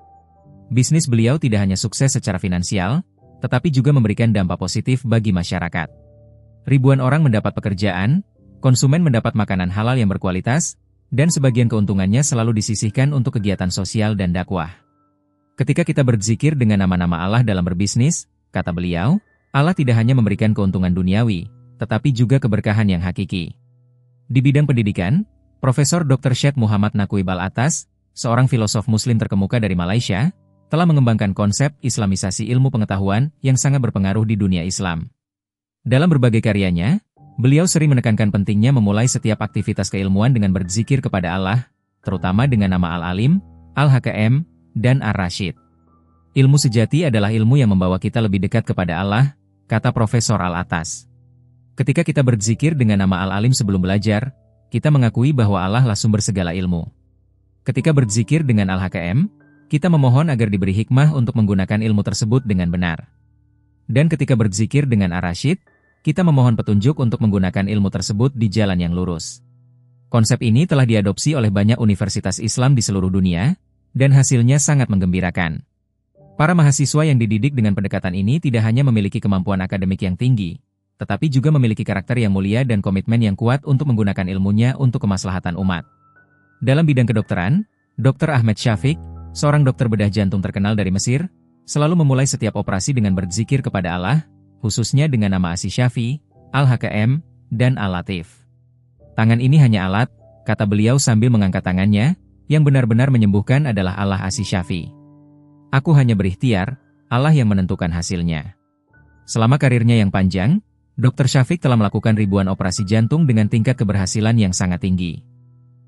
Bisnis beliau tidak hanya sukses secara finansial, tetapi juga memberikan dampak positif bagi masyarakat. Ribuan orang mendapat pekerjaan, konsumen mendapat makanan halal yang berkualitas, dan sebagian keuntungannya selalu disisihkan untuk kegiatan sosial dan dakwah. Ketika kita berzikir dengan nama-nama Allah dalam berbisnis, kata beliau, Allah tidak hanya memberikan keuntungan duniawi, tetapi juga keberkahan yang hakiki. Di bidang pendidikan, Profesor Dr. Syed Muhammad Naqwi Al-Atas, seorang filosof muslim terkemuka dari Malaysia, telah mengembangkan konsep Islamisasi ilmu pengetahuan yang sangat berpengaruh di dunia Islam. Dalam berbagai karyanya, beliau sering menekankan pentingnya memulai setiap aktivitas keilmuan dengan berzikir kepada Allah, terutama dengan nama Al-Alim, Al-HKM, dan Ar-Rasyid. Ilmu sejati adalah ilmu yang membawa kita lebih dekat kepada Allah, kata Profesor Al-Atas. Ketika kita berzikir dengan nama Al-Alim sebelum belajar, kita mengakui bahwa Allah lah sumber segala ilmu. Ketika berzikir dengan Al-HKM, kita memohon agar diberi hikmah untuk menggunakan ilmu tersebut dengan benar. Dan ketika berzikir dengan Ar-Rasyid, kita memohon petunjuk untuk menggunakan ilmu tersebut di jalan yang lurus. Konsep ini telah diadopsi oleh banyak universitas Islam di seluruh dunia, dan hasilnya sangat menggembirakan. Para mahasiswa yang dididik dengan pendekatan ini tidak hanya memiliki kemampuan akademik yang tinggi, tetapi juga memiliki karakter yang mulia dan komitmen yang kuat untuk menggunakan ilmunya untuk kemaslahatan umat. Dalam bidang kedokteran, Dr. Ahmed Syafiq, seorang dokter bedah jantung terkenal dari Mesir, selalu memulai setiap operasi dengan berzikir kepada Allah, khususnya dengan nama Asi Syafi, Al-HKM, dan Al-Latif. Tangan ini hanya alat, kata beliau sambil mengangkat tangannya, yang benar-benar menyembuhkan adalah Allah Asi Syafi. Aku hanya berikhtiar, Allah yang menentukan hasilnya. Selama karirnya yang panjang, Dr. Syafiq telah melakukan ribuan operasi jantung dengan tingkat keberhasilan yang sangat tinggi.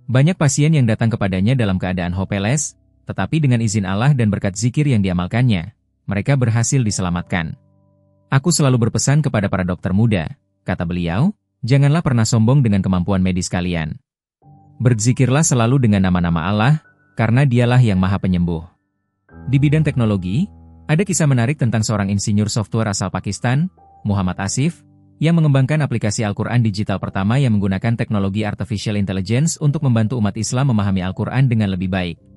Banyak pasien yang datang kepadanya dalam keadaan hopeless, tetapi dengan izin Allah dan berkat zikir yang diamalkannya, mereka berhasil diselamatkan. Aku selalu berpesan kepada para dokter muda, kata beliau, janganlah pernah sombong dengan kemampuan medis kalian. Berzikirlah selalu dengan nama-nama Allah, karena dialah yang maha penyembuh. Di bidang teknologi, ada kisah menarik tentang seorang insinyur software asal Pakistan, Muhammad Asif, yang mengembangkan aplikasi Al-Quran digital pertama yang menggunakan teknologi artificial intelligence untuk membantu umat Islam memahami Al-Quran dengan lebih baik.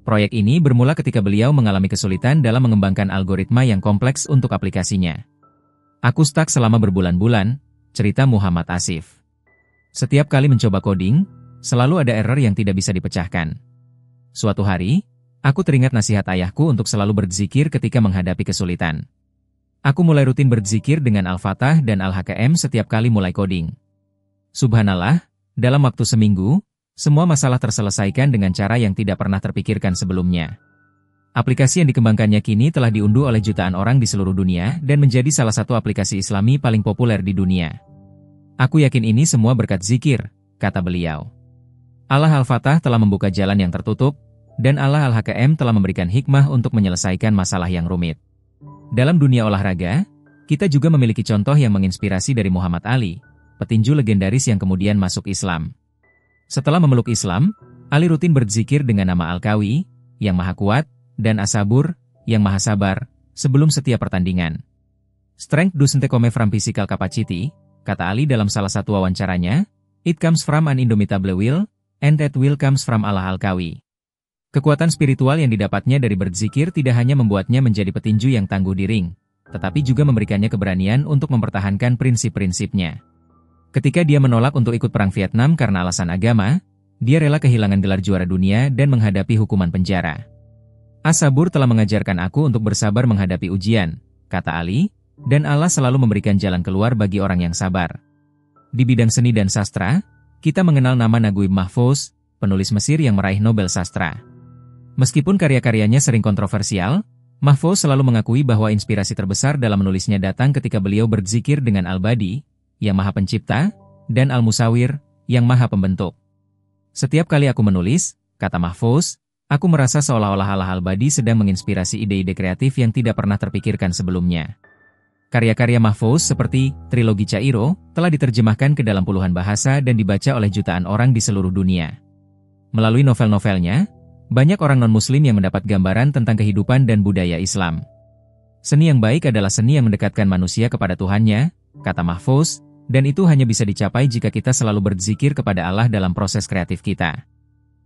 Proyek ini bermula ketika beliau mengalami kesulitan dalam mengembangkan algoritma yang kompleks untuk aplikasinya. Aku stuck selama berbulan-bulan, cerita Muhammad Asif. Setiap kali mencoba coding, selalu ada error yang tidak bisa dipecahkan. Suatu hari, aku teringat nasihat ayahku untuk selalu berzikir ketika menghadapi kesulitan. Aku mulai rutin berzikir dengan Al-Fatah dan Al-HKM setiap kali mulai coding. Subhanallah, dalam waktu seminggu, semua masalah terselesaikan dengan cara yang tidak pernah terpikirkan sebelumnya. Aplikasi yang dikembangkannya kini telah diunduh oleh jutaan orang di seluruh dunia dan menjadi salah satu aplikasi Islami paling populer di dunia. Aku yakin ini semua berkat zikir, kata beliau. Allah Al-Fatah telah membuka jalan yang tertutup, dan Allah Al-HKM telah memberikan hikmah untuk menyelesaikan masalah yang rumit. Dalam dunia olahraga, kita juga memiliki contoh yang menginspirasi dari Muhammad Ali, petinju legendaris yang kemudian masuk Islam. Setelah memeluk Islam, Ali rutin berzikir dengan nama Al-Qawi, yang maha kuat, dan As-Sabur, yang maha sabar, sebelum setiap pertandingan. Strength doesn't come from physical capacity, kata Ali dalam salah satu wawancaranya, it comes from an indomitable will, and that will comes from Allah Al-Qawi. Kekuatan spiritual yang didapatnya dari berzikir tidak hanya membuatnya menjadi petinju yang tangguh di ring, tetapi juga memberikannya keberanian untuk mempertahankan prinsip-prinsipnya. Ketika dia menolak untuk ikut perang Vietnam karena alasan agama, dia rela kehilangan gelar juara dunia dan menghadapi hukuman penjara. As-Sabur telah mengajarkan aku untuk bersabar menghadapi ujian, kata Ali, dan Allah selalu memberikan jalan keluar bagi orang yang sabar. Di bidang seni dan sastra, kita mengenal nama Naguib Mahfouz, penulis Mesir yang meraih Nobel Sastra. Meskipun karya-karyanya sering kontroversial, Mahfouz selalu mengakui bahwa inspirasi terbesar dalam menulisnya datang ketika beliau berzikir dengan Al-Badi, yang Maha Pencipta, dan Al-Musawwir, yang Maha Pembentuk. Setiap kali aku menulis, kata Mahfouz, aku merasa seolah-olah Allah Al-Badi sedang menginspirasi ide-ide kreatif yang tidak pernah terpikirkan sebelumnya. Karya-karya Mahfouz seperti Trilogi Cairo telah diterjemahkan ke dalam puluhan bahasa dan dibaca oleh jutaan orang di seluruh dunia. Melalui novel-novelnya, banyak orang non-muslim yang mendapat gambaran tentang kehidupan dan budaya Islam. Seni yang baik adalah seni yang mendekatkan manusia kepada Tuhannya, kata Mahfouz, dan itu hanya bisa dicapai jika kita selalu berzikir kepada Allah dalam proses kreatif kita.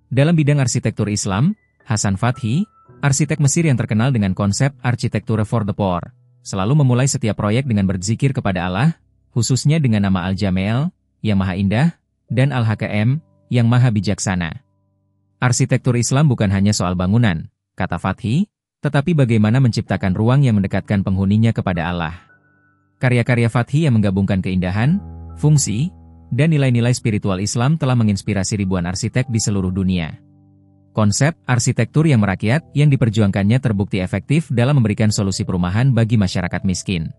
Dalam bidang arsitektur Islam, Hasan Fathi, arsitek Mesir yang terkenal dengan konsep arsitektur for the poor, selalu memulai setiap proyek dengan berzikir kepada Allah, khususnya dengan nama Al-Jamil, yang Maha Indah, dan Al-Hakam, yang Maha Bijaksana. Arsitektur Islam bukan hanya soal bangunan, kata Fathi, tetapi bagaimana menciptakan ruang yang mendekatkan penghuninya kepada Allah. Karya-karya Fathi yang menggabungkan keindahan, fungsi, dan nilai-nilai spiritual Islam telah menginspirasi ribuan arsitek di seluruh dunia. Konsep arsitektur yang merakyat yang diperjuangkannya terbukti efektif dalam memberikan solusi perumahan bagi masyarakat miskin.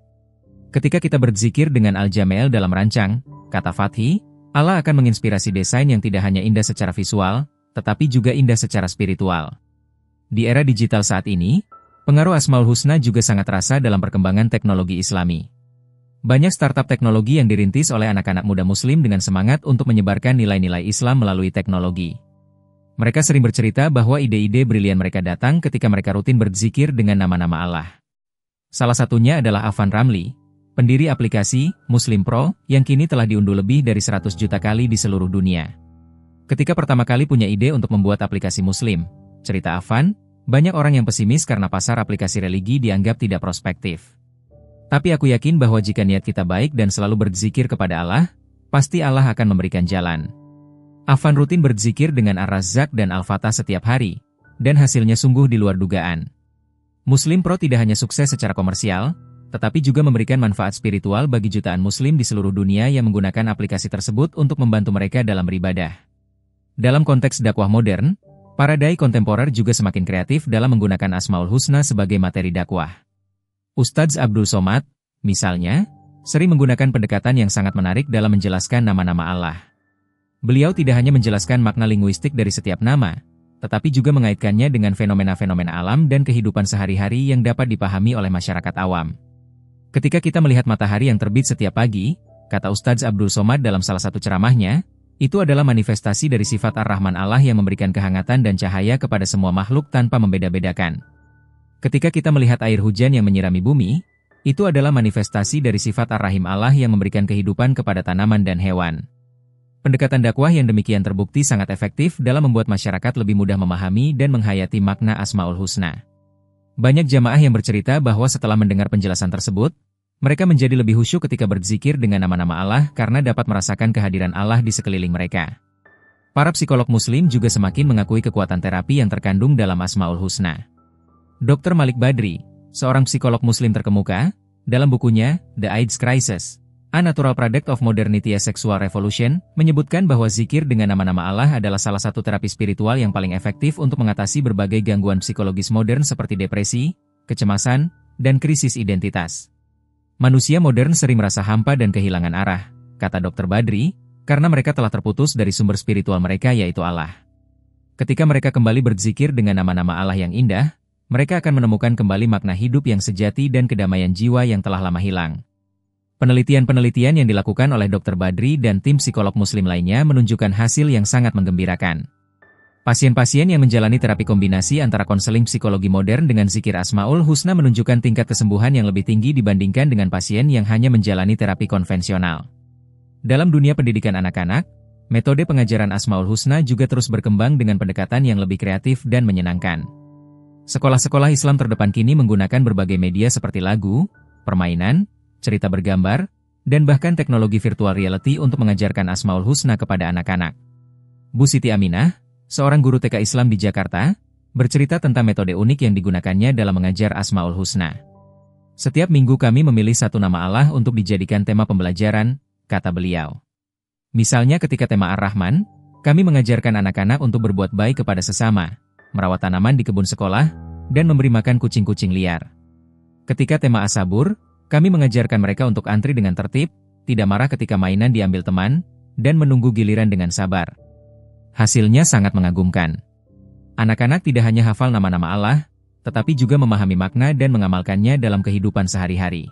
Ketika kita berzikir dengan Al-Jamil dalam rancang, kata Fathi, Allah akan menginspirasi desain yang tidak hanya indah secara visual, tetapi juga indah secara spiritual. Di era digital saat ini, pengaruh Asmaul Husna juga sangat terasa dalam perkembangan teknologi Islami. Banyak startup teknologi yang dirintis oleh anak-anak muda Muslim dengan semangat untuk menyebarkan nilai-nilai Islam melalui teknologi. Mereka sering bercerita bahwa ide-ide brilian mereka datang ketika mereka rutin berzikir dengan nama-nama Allah. Salah satunya adalah Afan Ramli, pendiri aplikasi Muslim Pro yang kini telah diunduh lebih dari 100 juta kali di seluruh dunia. Ketika pertama kali punya ide untuk membuat aplikasi Muslim, cerita Afan, banyak orang yang pesimis karena pasar aplikasi religi dianggap tidak prospektif. Tapi aku yakin bahwa jika niat kita baik dan selalu berzikir kepada Allah, pasti Allah akan memberikan jalan. Afan rutin berzikir dengan Ar-Razzaq dan Al-Fatah setiap hari, dan hasilnya sungguh di luar dugaan. Muslim Pro tidak hanya sukses secara komersial, tetapi juga memberikan manfaat spiritual bagi jutaan Muslim di seluruh dunia yang menggunakan aplikasi tersebut untuk membantu mereka dalam beribadah. Dalam konteks dakwah modern, para dai kontemporer juga semakin kreatif dalam menggunakan Asmaul Husna sebagai materi dakwah. Ustadz Abdul Somad, misalnya, sering menggunakan pendekatan yang sangat menarik dalam menjelaskan nama-nama Allah. Beliau tidak hanya menjelaskan makna linguistik dari setiap nama, tetapi juga mengaitkannya dengan fenomena-fenomena alam dan kehidupan sehari-hari yang dapat dipahami oleh masyarakat awam. Ketika kita melihat matahari yang terbit setiap pagi, kata Ustadz Abdul Somad dalam salah satu ceramahnya, itu adalah manifestasi dari sifat Ar-Rahman Allah yang memberikan kehangatan dan cahaya kepada semua makhluk tanpa membeda-bedakan. Ketika kita melihat air hujan yang menyirami bumi, itu adalah manifestasi dari sifat Ar-Rahim Allah yang memberikan kehidupan kepada tanaman dan hewan. Pendekatan dakwah yang demikian terbukti sangat efektif dalam membuat masyarakat lebih mudah memahami dan menghayati makna Asmaul Husna. Banyak jamaah yang bercerita bahwa setelah mendengar penjelasan tersebut, mereka menjadi lebih khusyuk ketika berzikir dengan nama-nama Allah karena dapat merasakan kehadiran Allah di sekeliling mereka. Para psikolog Muslim juga semakin mengakui kekuatan terapi yang terkandung dalam Asmaul Husna. Dr. Malik Badri, seorang psikolog Muslim terkemuka, dalam bukunya The AIDS Crisis, A Natural Product of Modernity as Sexual Revolution, menyebutkan bahwa zikir dengan nama-nama Allah adalah salah satu terapi spiritual yang paling efektif untuk mengatasi berbagai gangguan psikologis modern seperti depresi, kecemasan, dan krisis identitas. Manusia modern sering merasa hampa dan kehilangan arah, kata Dr. Badri, karena mereka telah terputus dari sumber spiritual mereka yaitu Allah. Ketika mereka kembali berzikir dengan nama-nama Allah yang indah, mereka akan menemukan kembali makna hidup yang sejati dan kedamaian jiwa yang telah lama hilang. Penelitian-penelitian yang dilakukan oleh Dr. Badri dan tim psikolog Muslim lainnya menunjukkan hasil yang sangat menggembirakan. Pasien-pasien yang menjalani terapi kombinasi antara konseling psikologi modern dengan zikir Asmaul Husna menunjukkan tingkat kesembuhan yang lebih tinggi dibandingkan dengan pasien yang hanya menjalani terapi konvensional. Dalam dunia pendidikan anak-anak, metode pengajaran Asmaul Husna juga terus berkembang dengan pendekatan yang lebih kreatif dan menyenangkan. Sekolah-sekolah Islam terdepan kini menggunakan berbagai media seperti lagu, permainan, cerita bergambar, dan bahkan teknologi virtual reality untuk mengajarkan Asmaul Husna kepada anak-anak. Bu Siti Aminah, seorang guru TK Islam di Jakarta, bercerita tentang metode unik yang digunakannya dalam mengajar Asmaul Husna. Setiap minggu kami memilih satu nama Allah untuk dijadikan tema pembelajaran, kata beliau. Misalnya ketika tema Ar-Rahman, kami mengajarkan anak-anak untuk berbuat baik kepada sesama, merawat tanaman di kebun sekolah, dan memberi makan kucing-kucing liar. Ketika tema As-Sabur, kami mengajarkan mereka untuk antri dengan tertib, tidak marah ketika mainan diambil teman, dan menunggu giliran dengan sabar. Hasilnya sangat mengagumkan. Anak-anak tidak hanya hafal nama-nama Allah, tetapi juga memahami makna dan mengamalkannya dalam kehidupan sehari-hari.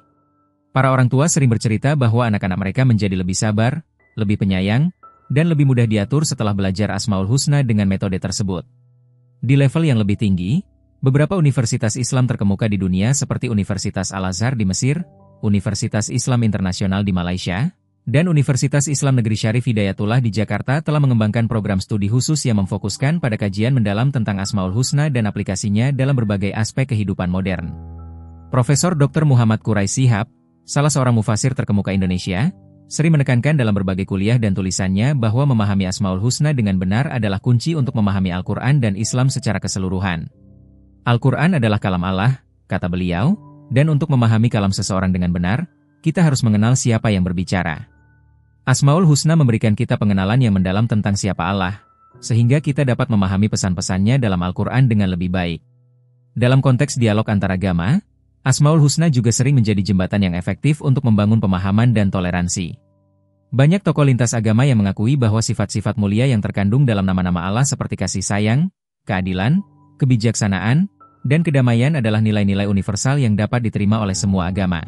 Para orang tua sering bercerita bahwa anak-anak mereka menjadi lebih sabar, lebih penyayang, dan lebih mudah diatur setelah belajar Asmaul Husna dengan metode tersebut. Di level yang lebih tinggi, beberapa universitas Islam terkemuka di dunia seperti Universitas Al-Azhar di Mesir, Universitas Islam Internasional di Malaysia, dan Universitas Islam Negeri Syarif Hidayatullah di Jakarta telah mengembangkan program studi khusus yang memfokuskan pada kajian mendalam tentang Asmaul Husna dan aplikasinya dalam berbagai aspek kehidupan modern. Profesor Dr. Muhammad Quraisy Shihab, salah seorang mufasir terkemuka Indonesia, sering menekankan dalam berbagai kuliah dan tulisannya bahwa memahami Asmaul Husna dengan benar adalah kunci untuk memahami Al-Quran dan Islam secara keseluruhan. Al-Quran adalah kalam Allah, kata beliau, dan untuk memahami kalam seseorang dengan benar, kita harus mengenal siapa yang berbicara. Asmaul Husna memberikan kita pengenalan yang mendalam tentang siapa Allah, sehingga kita dapat memahami pesan-pesannya dalam Al-Quran dengan lebih baik. Dalam konteks dialog antar agama, Asmaul Husna juga sering menjadi jembatan yang efektif untuk membangun pemahaman dan toleransi. Banyak tokoh lintas agama yang mengakui bahwa sifat-sifat mulia yang terkandung dalam nama-nama Allah seperti kasih sayang, keadilan, kebijaksanaan, dan kedamaian adalah nilai-nilai universal yang dapat diterima oleh semua agama.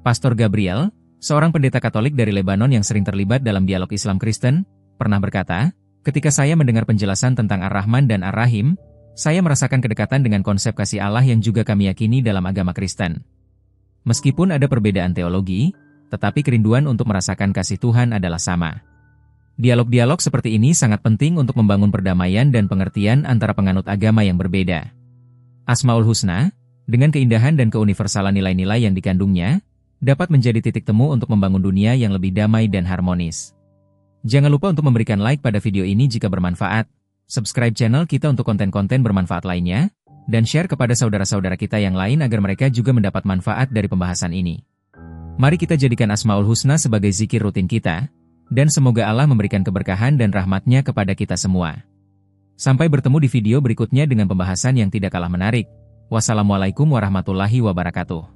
Pastor Gabriel, seorang pendeta Katolik dari Lebanon yang sering terlibat dalam dialog Islam Kristen, pernah berkata, "Ketika saya mendengar penjelasan tentang Ar-Rahman dan Ar-Rahim, saya merasakan kedekatan dengan konsep kasih Allah yang juga kami yakini dalam agama Kristen. Meskipun ada perbedaan teologi, tetapi kerinduan untuk merasakan kasih Tuhan adalah sama." Dialog-dialog seperti ini sangat penting untuk membangun perdamaian dan pengertian antara penganut agama yang berbeda. Asmaul Husna, dengan keindahan dan keuniversalan nilai-nilai yang dikandungnya, dapat menjadi titik temu untuk membangun dunia yang lebih damai dan harmonis. Jangan lupa untuk memberikan like pada video ini jika bermanfaat, subscribe channel kita untuk konten-konten bermanfaat lainnya, dan share kepada saudara-saudara kita yang lain agar mereka juga mendapat manfaat dari pembahasan ini. Mari kita jadikan Asmaul Husna sebagai zikir rutin kita, dan semoga Allah memberikan keberkahan dan rahmat-Nya kepada kita semua. Sampai bertemu di video berikutnya dengan pembahasan yang tidak kalah menarik. Wassalamualaikum warahmatullahi wabarakatuh.